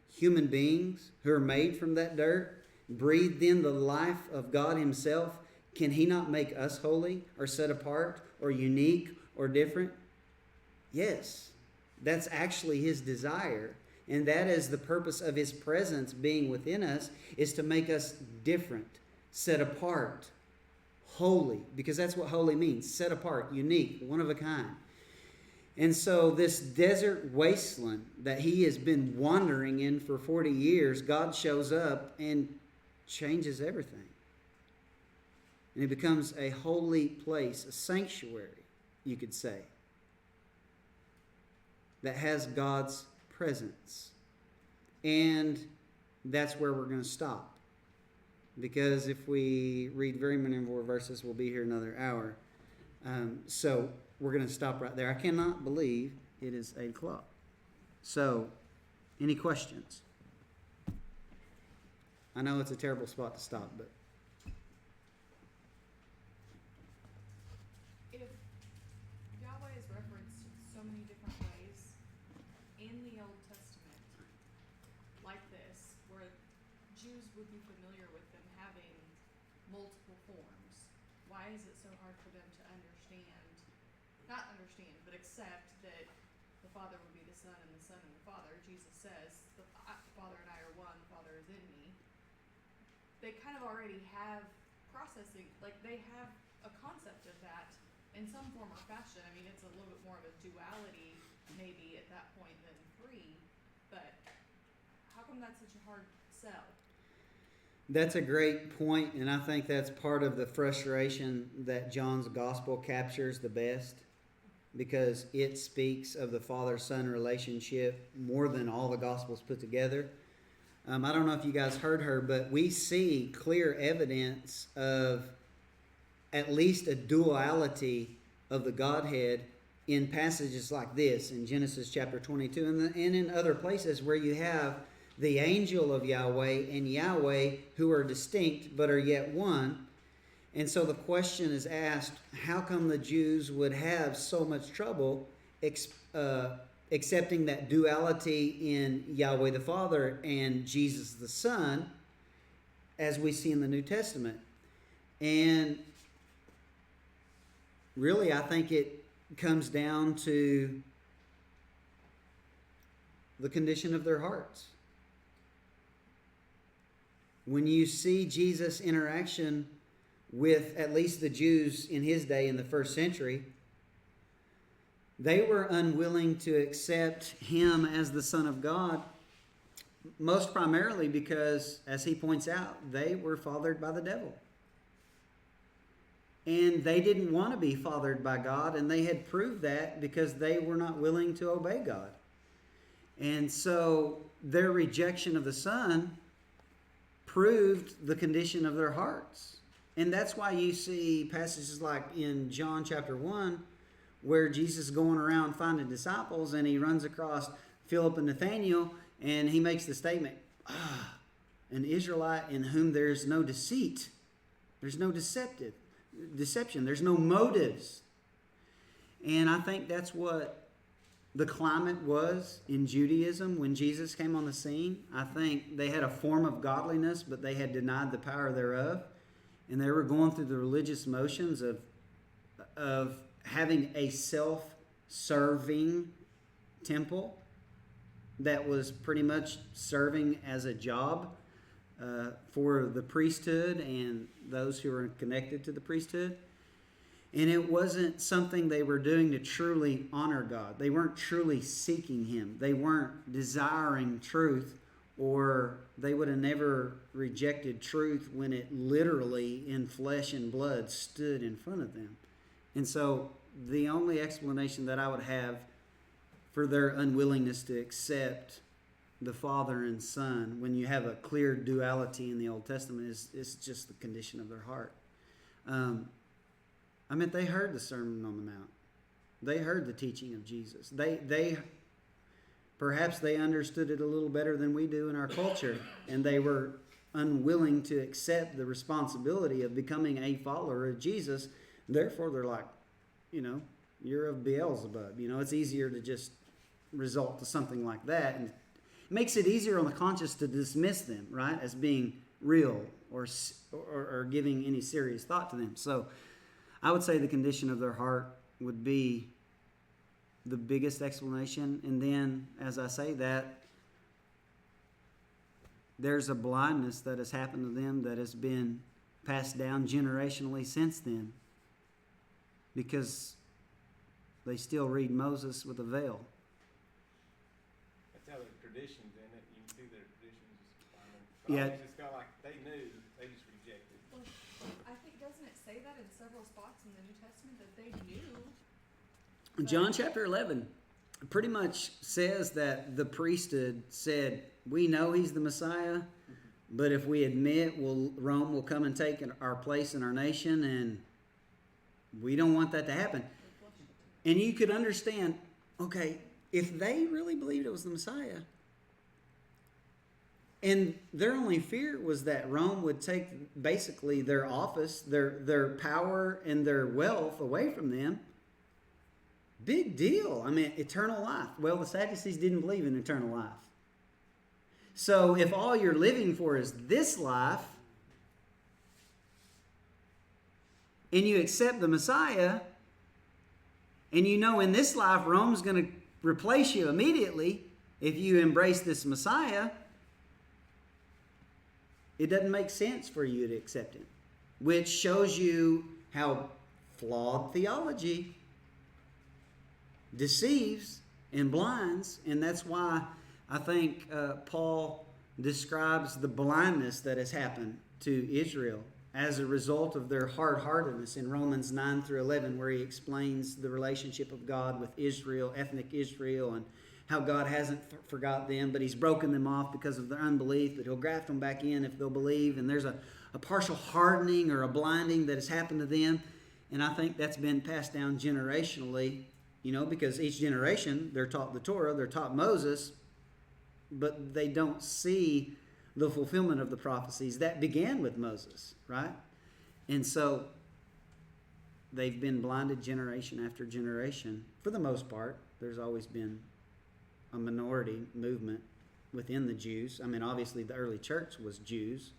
human beings who are made from that dirt, breathed in the life of God himself? Can he not make us holy or set apart or unique or different? Yes, that's actually his desire. And that is the purpose of his presence being within us, is to make us different, set apart, holy, because that's what holy means, set apart, unique, one of a kind. And so this desert wasteland that he has been wandering in for 40 years, God shows up and changes everything. And it becomes a holy place, a sanctuary, you could say, that has God's presence. And that's where we're going to stop. Because if we read very many more verses, we'll be here another hour. So we're going to stop right there. I cannot believe it is 8 o'clock. So, any questions? I know it's a terrible spot to stop, but... If Yahweh is referenced so many different ways in the Old Testament, like this, where Jews would be familiar with them having multiple forms, why is it so hard for them to not understand, but accept that the Father would be the Son and the Son and the Father? Jesus says, the Father and I are one, the Father is in me. They kind of already have processing, like they have a concept of that in some form or fashion. I mean, it's a little bit more of a duality maybe at that point than three, but how come that's such a hard sell? That's a great point, and I think that's part of the frustration that John's gospel captures the best, because it speaks of the Father-Son relationship more than all the Gospels put together. I don't know if you guys heard her, but we see clear evidence of at least a duality of the Godhead in passages like this, in Genesis chapter 22, and in other places where you have the angel of Yahweh and Yahweh who are distinct but are yet one. And so the question is asked, how come the Jews would have so much trouble accepting that duality in Yahweh the Father and Jesus the Son, as we see in the New Testament? And really, I think it comes down to the condition of their hearts. When you see Jesus' interaction with at least the Jews in his day in the first century, They were unwilling to accept him as the Son of God, most primarily because, as he points out, they were fathered by the devil. And they didn't want to be fathered by God, and they had proved that because they were not willing to obey God. And so their rejection of the Son proved the condition of their hearts. And that's why you see passages like in John chapter 1, where Jesus is going around finding disciples, and he runs across Philip and Nathanael, and he makes the statement, an Israelite in whom there's no deceit. There's no deception. There's no motives. And I think that's what the climate was in Judaism when Jesus came on the scene. I think they had a form of godliness, but they had denied the power thereof. And they were going through the religious motions of having a self-serving temple that was pretty much serving as a job for the priesthood and those who were connected to the priesthood. And it wasn't something they were doing to truly honor God. They weren't truly seeking him. They weren't desiring truth, or they would have never rejected truth when it literally in flesh and blood stood in front of them. And so the only explanation that I would have for their unwillingness to accept the Father and Son, when you have a clear duality in the Old Testament, is just the condition of their heart. They heard the Sermon on the Mount. They heard the teaching of Jesus. Perhaps they understood it a little better than we do in our culture, and they were unwilling to accept the responsibility of becoming a follower of Jesus. Therefore, they're like, you're of Beelzebub. It's easier to just result to something like that, and it makes it easier on the conscience to dismiss them, right, as being real or giving any serious thought to them. So I would say the condition of their heart would be the biggest explanation. And then, as I say that, there's a blindness that has happened to them that has been passed down generationally since then, because they still read Moses with a veil. That's how their traditions in it. You can see their traditions. Yeah. It's kind of like they knew, they just rejected. Well, I think, doesn't it say that in several spots in the New Testament that they knew? John chapter 11 pretty much says that the priesthood said, we know he's the Messiah, but if we admit, Rome will come and take our place in our nation, and we don't want that to happen. And you could understand, okay, if they really believed it was the Messiah, and their only fear was that Rome would take basically their office, their power, and their wealth away from them, big deal. Eternal life. Well, the Sadducees didn't believe in eternal life. So if all you're living for is this life, and you accept the Messiah, and in this life Rome's going to replace you immediately if you embrace this Messiah, it doesn't make sense for you to accept him, which shows you how flawed theology deceives and blinds. And that's why I think Paul describes the blindness that has happened to Israel as a result of their hard-heartedness in Romans 9 through 11, where he explains the relationship of God with Israel, ethnic Israel, and how God hasn't forgot them, but he's broken them off because of their unbelief, but he'll graft them back in if they'll believe. And there's a partial hardening or a blinding that has happened to them. And I think that's been passed down generationally, because each generation, they're taught the Torah, they're taught Moses, but they don't see the fulfillment of the prophecies that began with Moses, right? And so they've been blinded generation after generation. For the most part, there's always been a minority movement within the Jews. Obviously the early church was Jews,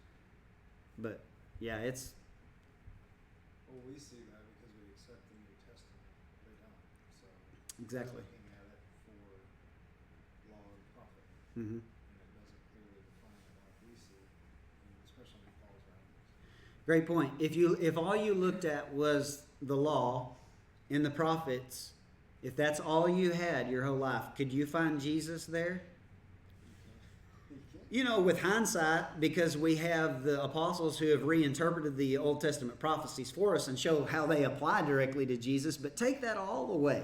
but yeah, it's... Well, we see that because we accept the New Testament. They don't. So Exactly. we're looking at it for law and prophet. Mm-hmm. And it doesn't clearly define it like we see, and especially in Paul's writings. Great point. If all you looked at was the law and the prophets, If that's all you had your whole life, could you find Jesus there? You know, with hindsight, because we have the apostles who have reinterpreted the Old Testament prophecies for us and show how they apply directly to Jesus, but take that all away.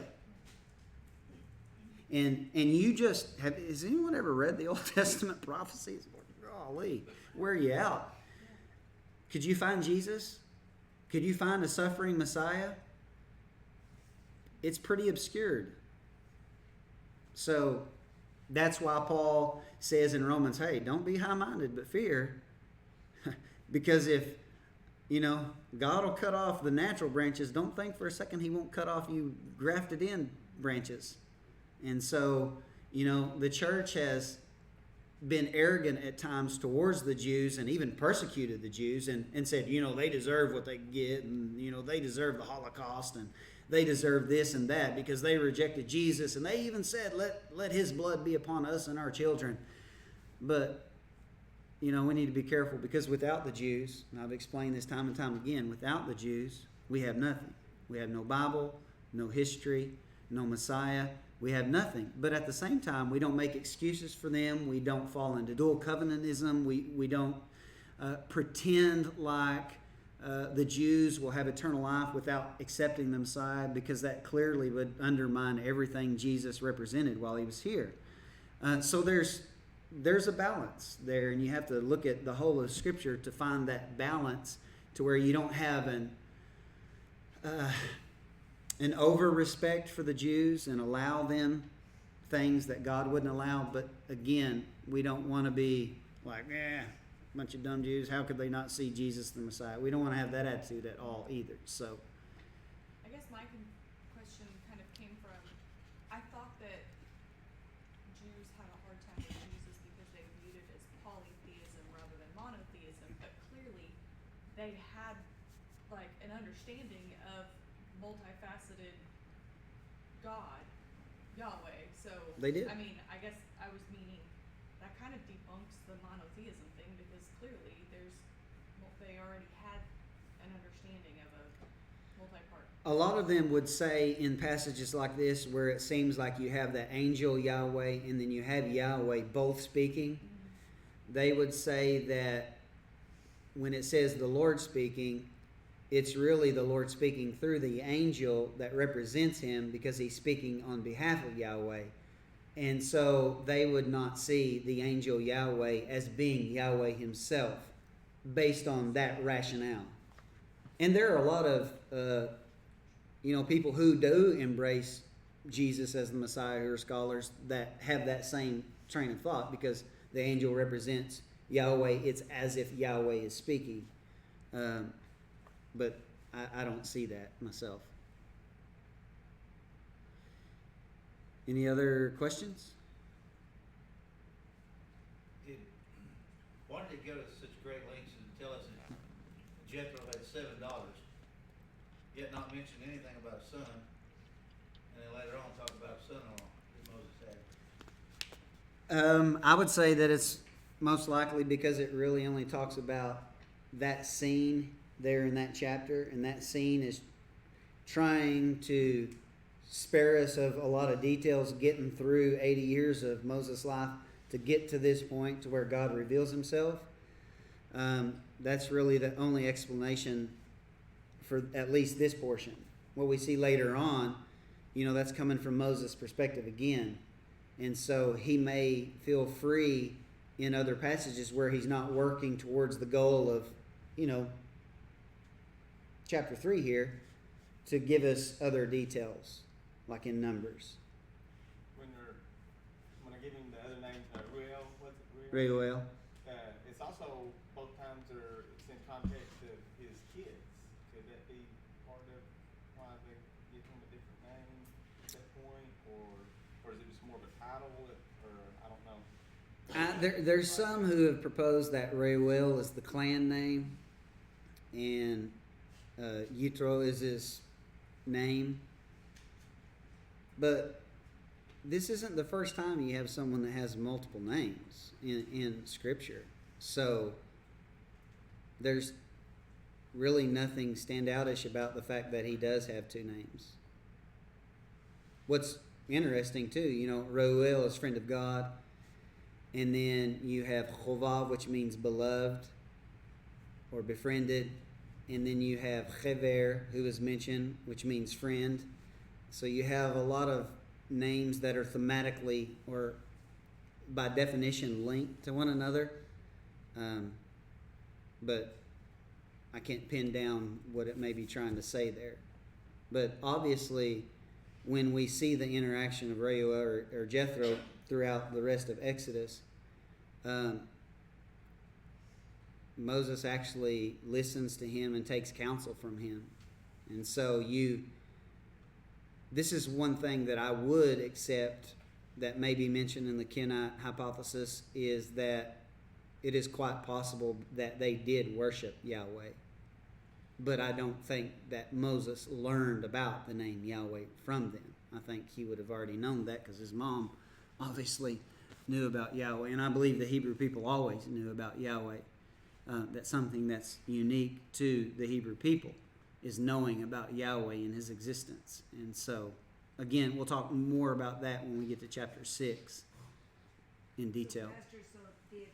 And you just have, has anyone ever read the Old Testament prophecies? Golly, wear you out. Could you find Jesus? Could you find a suffering Messiah? It's pretty obscured. So that's why Paul says in Romans, hey, don't be high-minded, but fear. Because if, you know, God will cut off the natural branches, don't think for a second he won't cut off you grafted in branches. And so, you know, the church has been arrogant at times towards the Jews and even persecuted the Jews and said, you know, they deserve what they get, and, you know, they deserve the Holocaust, and they deserve this and that because they rejected Jesus. And they even said, let his blood be upon us and our children. But, you know, we need to be careful, because without the Jews, and I've explained this time and time again, without the Jews, we have nothing. We have no Bible, no history, no Messiah. We have nothing. But at the same time, we don't make excuses for them. We don't fall into dual covenantism. We don't pretend like the Jews will have eternal life without accepting the Messiah, because that clearly would undermine everything Jesus represented while he was here. So there's a balance there, and you have to look at the whole of Scripture to find that balance to where you don't have an over-respect for the Jews and allow them things that God wouldn't allow. But again, we don't want to be like, bunch of dumb Jews, how could they not see Jesus the Messiah? We don't want to have that attitude at all either. So I guess my question kind of came from, I thought that Jews had a hard time with Jesus because they viewed it as polytheism rather than monotheism, but clearly they had like an understanding of multifaceted God, Yahweh. So they did. I mean, I guess I was meaning that kind of debunks the monotheism thing, because clearly they already had an understanding of a multi-part. A lot of them would say in passages like this, where it seems like you have the angel Yahweh and then you have Yahweh both speaking, they would say that when it says the Lord speaking, it's really the Lord speaking through the angel that represents him, because he's speaking on behalf of Yahweh. And so they would not see the angel Yahweh as being Yahweh himself based on that rationale. And there are a lot of people who do embrace Jesus as the Messiah, who are scholars that have that same train of thought, because the angel represents Yahweh. It's as if Yahweh is speaking. But I don't see that myself. Any other questions? Why did it go to such great lengths and tell us that Jethro had $7, yet not mention anything about a son, and then later on talk about a son-in-law that Moses had? I would say that it's most likely because it really only talks about that scene there in that chapter, and that scene is trying to spare us of a lot of details, getting through 80 years of Moses' life to get to this point to where God reveals himself. That's really the only explanation for at least this portion. What we see later on, that's coming from Moses' perspective again. And so he may feel free in other passages where he's not working towards the goal of, chapter 3 here, to give us other details, like in Numbers. When I give him the other name, Ruel, what's it, Reuel. It's also, both times it's in context of his kids. Could that be part of why they give him a different name at that point? Or is it just more of a title, or I don't know. There's some who have proposed that Reuel is the clan name, and Yitro is his name. But this isn't the first time you have someone that has multiple names in Scripture. So there's really nothing standoutish about the fact that he does have two names. what's interesting too, you know, Reuel is friend of God, and then you have Chovav, which means beloved or befriended, and then you have Chever, who is mentioned, which means friend. So you have a lot of names that are thematically or by definition linked to one another, but I can't pin down what it may be trying to say there. But obviously, when we see the interaction of Reuel or Jethro throughout the rest of Exodus, Moses actually listens to him and takes counsel from him. And so this is one thing that I would accept that may be mentioned in the Kenite hypothesis, is that it is quite possible that they did worship Yahweh. But I don't think that Moses learned about the name Yahweh from them. I think he would have already known that because his mom obviously knew about Yahweh. And I believe the Hebrew people always knew about Yahweh. That's something that's unique to the Hebrew people, is knowing about Yahweh and his existence. And so, again, we'll talk more about that when we get to chapter 6 in detail. So, Pastor, so did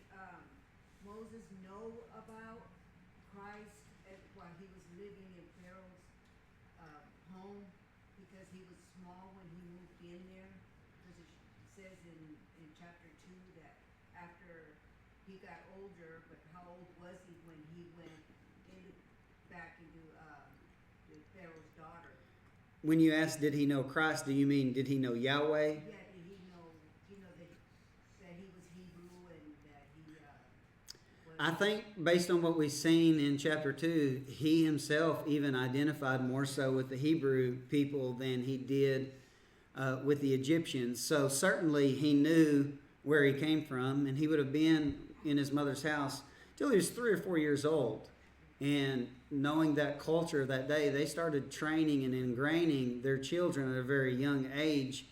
Moses know about Christ while he was living in Pharaoh's home, because he was small when he moved in there? Because it says in chapter 2 that after he got older, but how old was he when he went back into Pharaoh's daughter? When you ask, did he know Christ, do you mean did he know Yahweh? Yeah, did he know that he was Hebrew and that he was... I think based on what we've seen in chapter 2, he himself even identified more so with the Hebrew people than he did with the Egyptians. So certainly he knew where he came from, and he would have been in his mother's house till he was 3 or 4 years old. And knowing that culture that day, they started training and ingraining their children at a very young age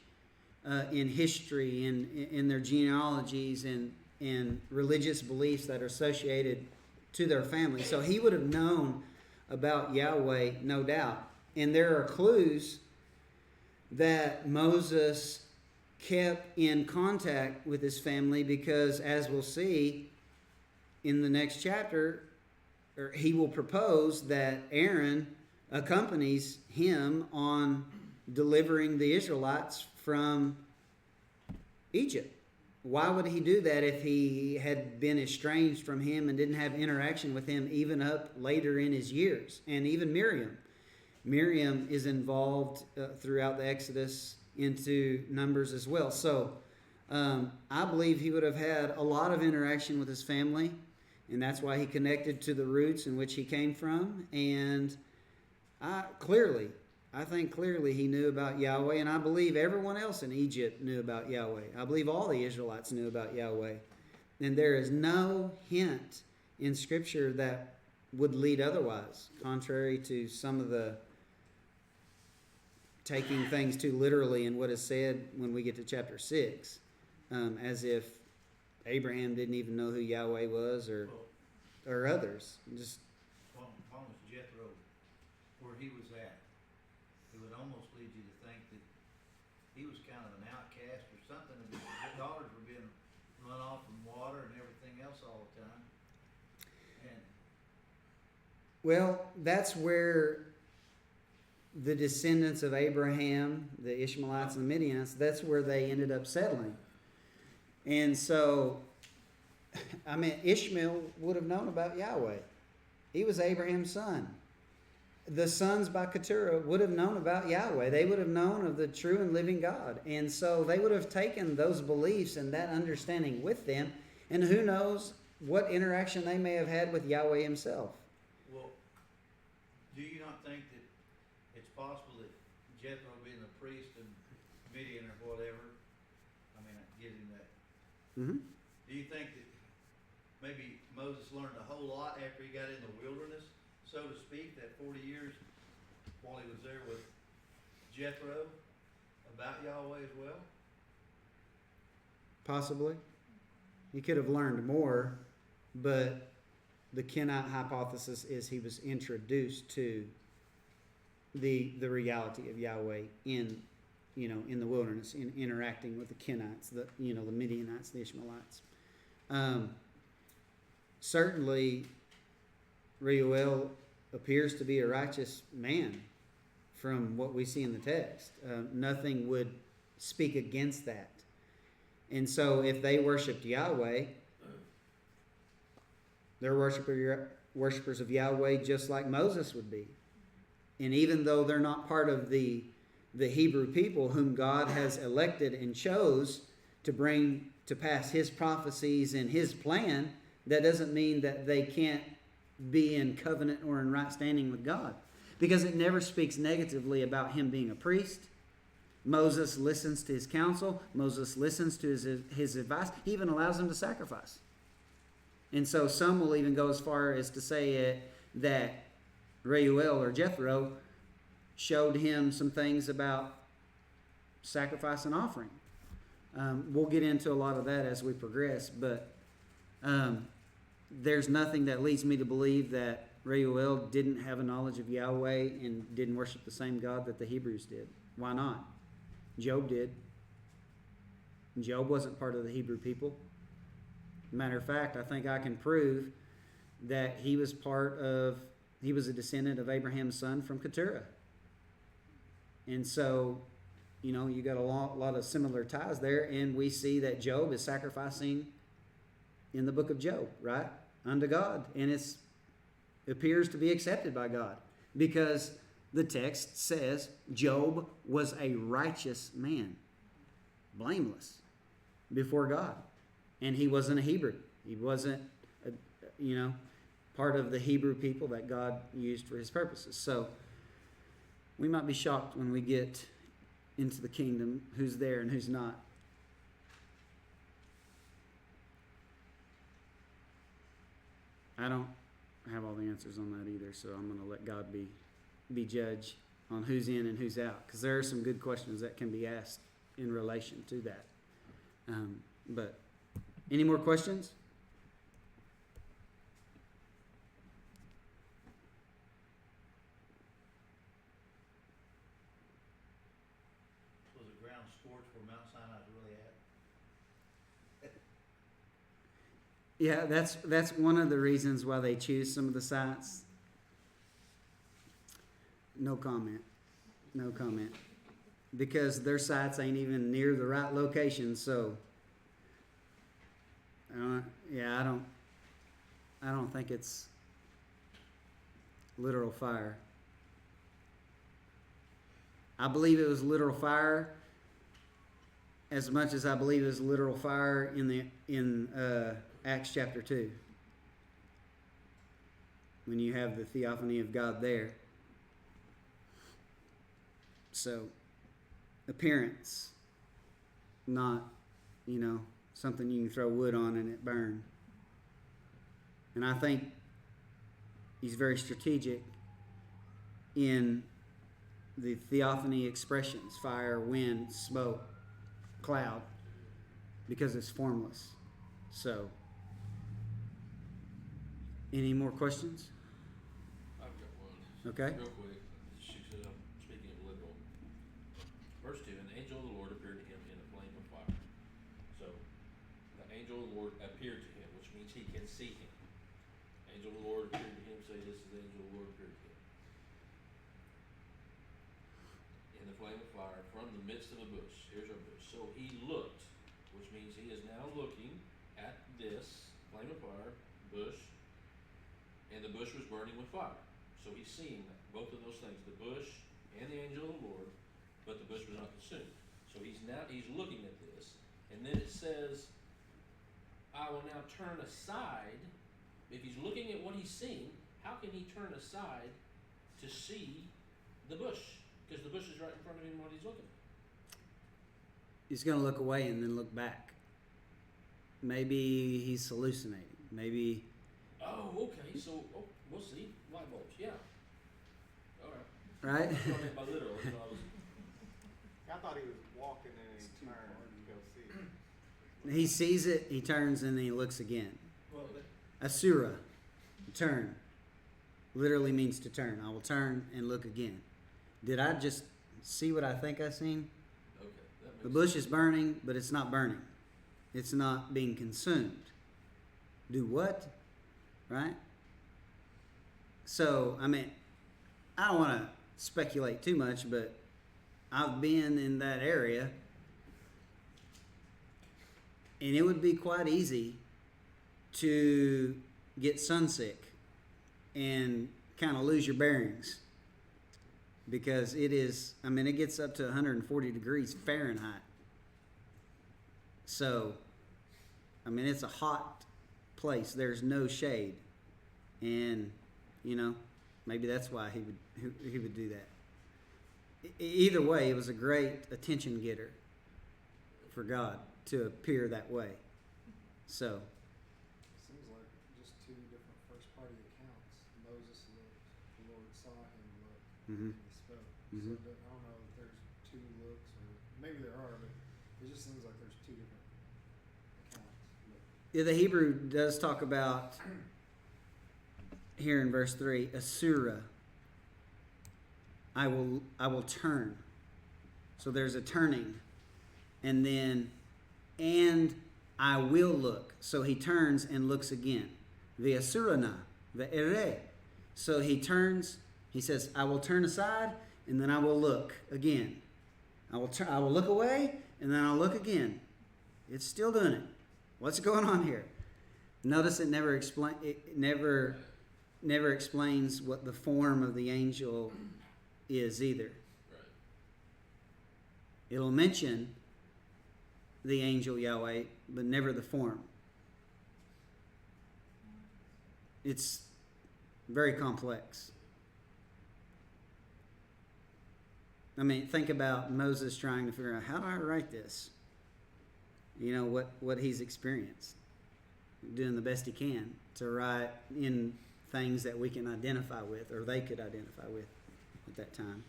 in history and in their genealogies and religious beliefs that are associated to their family. So he would have known about Yahweh, no doubt. And there are clues that Moses kept in contact with his family because, as we'll see in the next chapter, he will propose that Aaron accompanies him on delivering the Israelites from Egypt. Why would he do that if he had been estranged from him and didn't have interaction with him even up later in his years? And even Miriam. Miriam is involved throughout the Exodus into Numbers as well. So I believe he would have had a lot of interaction with his family, and that's why he connected to the roots in which he came from. And I think clearly he knew about Yahweh, and I believe everyone else in Egypt knew about Yahweh. I believe all the Israelites knew about Yahweh. And there is no hint in Scripture that would lead otherwise, contrary to some of the taking things too literally in what is said when we get to chapter 6, as if Abraham didn't even know who Yahweh was or others. Just As long as Jethro, where he was at, it would almost lead you to think that he was kind of an outcast or something, and his daughters were being run off from water and everything else all the time. And well, that's where the descendants of Abraham, the Ishmaelites and the Midianites, that's where they ended up settling. And so, I mean, Ishmael would have known about Yahweh. He was Abraham's son. The sons by Keturah would have known about Yahweh. They would have known of the true and living God. And so they would have taken those beliefs and that understanding with them. And who knows what interaction they may have had with Yahweh himself. well, do you not think that it's possible that Jethro, being a priest in Midian or whatever, I mean, it gives him that. Mm-hmm. Do you think that maybe Moses learned a whole lot after he got in the wilderness, so to speak, that 40 years while he was there with Jethro, about Yahweh as well? Possibly. He could have learned more, but the Kenite hypothesis is he was introduced to the reality of Yahweh in in the wilderness, interacting with the Kenites, the Midianites, the Ishmaelites. Certainly, Reuel appears to be a righteous man from what we see in the text. Nothing would speak against that. And so if they worshipped Yahweh, they're worshipers of Yahweh just like Moses would be. And even though they're not part of the Hebrew people whom God has elected and chose to bring to pass his prophecies and his plan, that doesn't mean that they can't be in covenant or in right standing with God. Because it never speaks negatively about him being a priest. Moses listens to his counsel. Moses listens to his advice. He even allows him to sacrifice. And so some will even go as far as to say that Reuel or Jethro showed him some things about sacrifice and offering. We'll get into a lot of that as we progress, but there's nothing that leads me to believe that Reuel didn't have a knowledge of Yahweh and didn't worship the same God that the Hebrews did. Why not? Job did. Job wasn't part of the Hebrew people. Matter of fact, I think I can prove that he was a descendant of Abraham's son from Keturah. And so, you got a lot of similar ties there, and we see that Job is sacrificing in the book of Job, right? Unto God. And it appears to be accepted by God because the text says Job was a righteous man, blameless before God. And he wasn't a Hebrew. He wasn't, part of the Hebrew people that God used for his purposes. So we might be shocked when we get into the kingdom who's there and who's not. I don't have all the answers on that either, so I'm going to let God be judge on who's in and who's out, because there are some good questions that can be asked in relation to that. But any more questions? Was the ground scorched where Mount Sinai's really at? Yeah, that's one of the reasons why they choose some of the sites. No comment. Because their sites ain't even near the right location, so I don't think it's literal fire. I believe it was literal fire as much as I believe it was literal fire in Acts chapter 2. When you have the theophany of God there. So, appearance, not, something you can throw wood on and it burn. And I think he's very strategic in the theophany expressions, fire, wind, smoke, cloud, because it's formless. So, any more questions? I've got one. Okay. Real quick. She said, I'm speaking of literal. Verse 2, an angel of the Lord appeared to him in a flame of fire. So, the angel of the Lord appeared to him, which means he can see him. Angel of the Lord appeared to him, say this is the angel of the Lord appeared to him. In the flame of fire from the midst of a bush. Here's our bush. So he looked, which means he is now looking at this flame of fire, bush, and the bush was burning with fire. So he's seeing that, both of those things, the bush and the angel of the Lord, but the bush was not consumed. So he's looking at this, and then it says, I will now turn aside. If he's looking at what he's seeing, how can he turn aside to see the bush? Because the bush is right in front of him while he's looking. He's going to look away and then look back. Maybe he's hallucinating. Maybe. Oh, okay. So we'll see. Light bulbs, yeah. All right. Right? That's what I meant by literal. So I thought he was walking and he turned to go see it. He sees it, he turns, and then he looks again. Well, Asura, turn, literally means to turn. I will turn and look again. Did I just see what I think I seen? The bush is burning, but it's not burning. It's not being consumed. Do what? Right? So, I mean, I don't want to speculate too much, but I've been in that area, and it would be quite easy to get sunsick and kind of lose your bearings, because it is, I mean, it gets up to 140 degrees Fahrenheit. So, I mean, it's a hot place. There's no shade. And, you know, maybe that's why he would do that. Either way, it was a great attention getter for God to appear that way. So, Seems like just two different first party accounts. Moses looked, the Lord saw him look, mhm. and he spoke. Mhm. So I don't know if there's two looks, or maybe there are, but it just seems like there's two different accounts. But Yeah, the Hebrew does talk about here in verse 3, Asura. I will turn. So there's a turning. And then, and I will look. So he turns and looks again. The Asurana, the Ere. So he turns, he says, I will turn aside, and then I will look again. I will look away, and then I'll look again. It's still doing it. What's going on here? Notice it never explains what the form of the angel is either. Right. It'll mention the angel Yahweh, but never the form. It's very complex. I mean, think about Moses trying to figure out, how do I write this? You know, what he's experienced. Doing the best he can to write in things that we can identify with, or they could identify with at that time.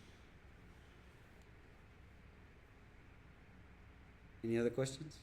Any other questions?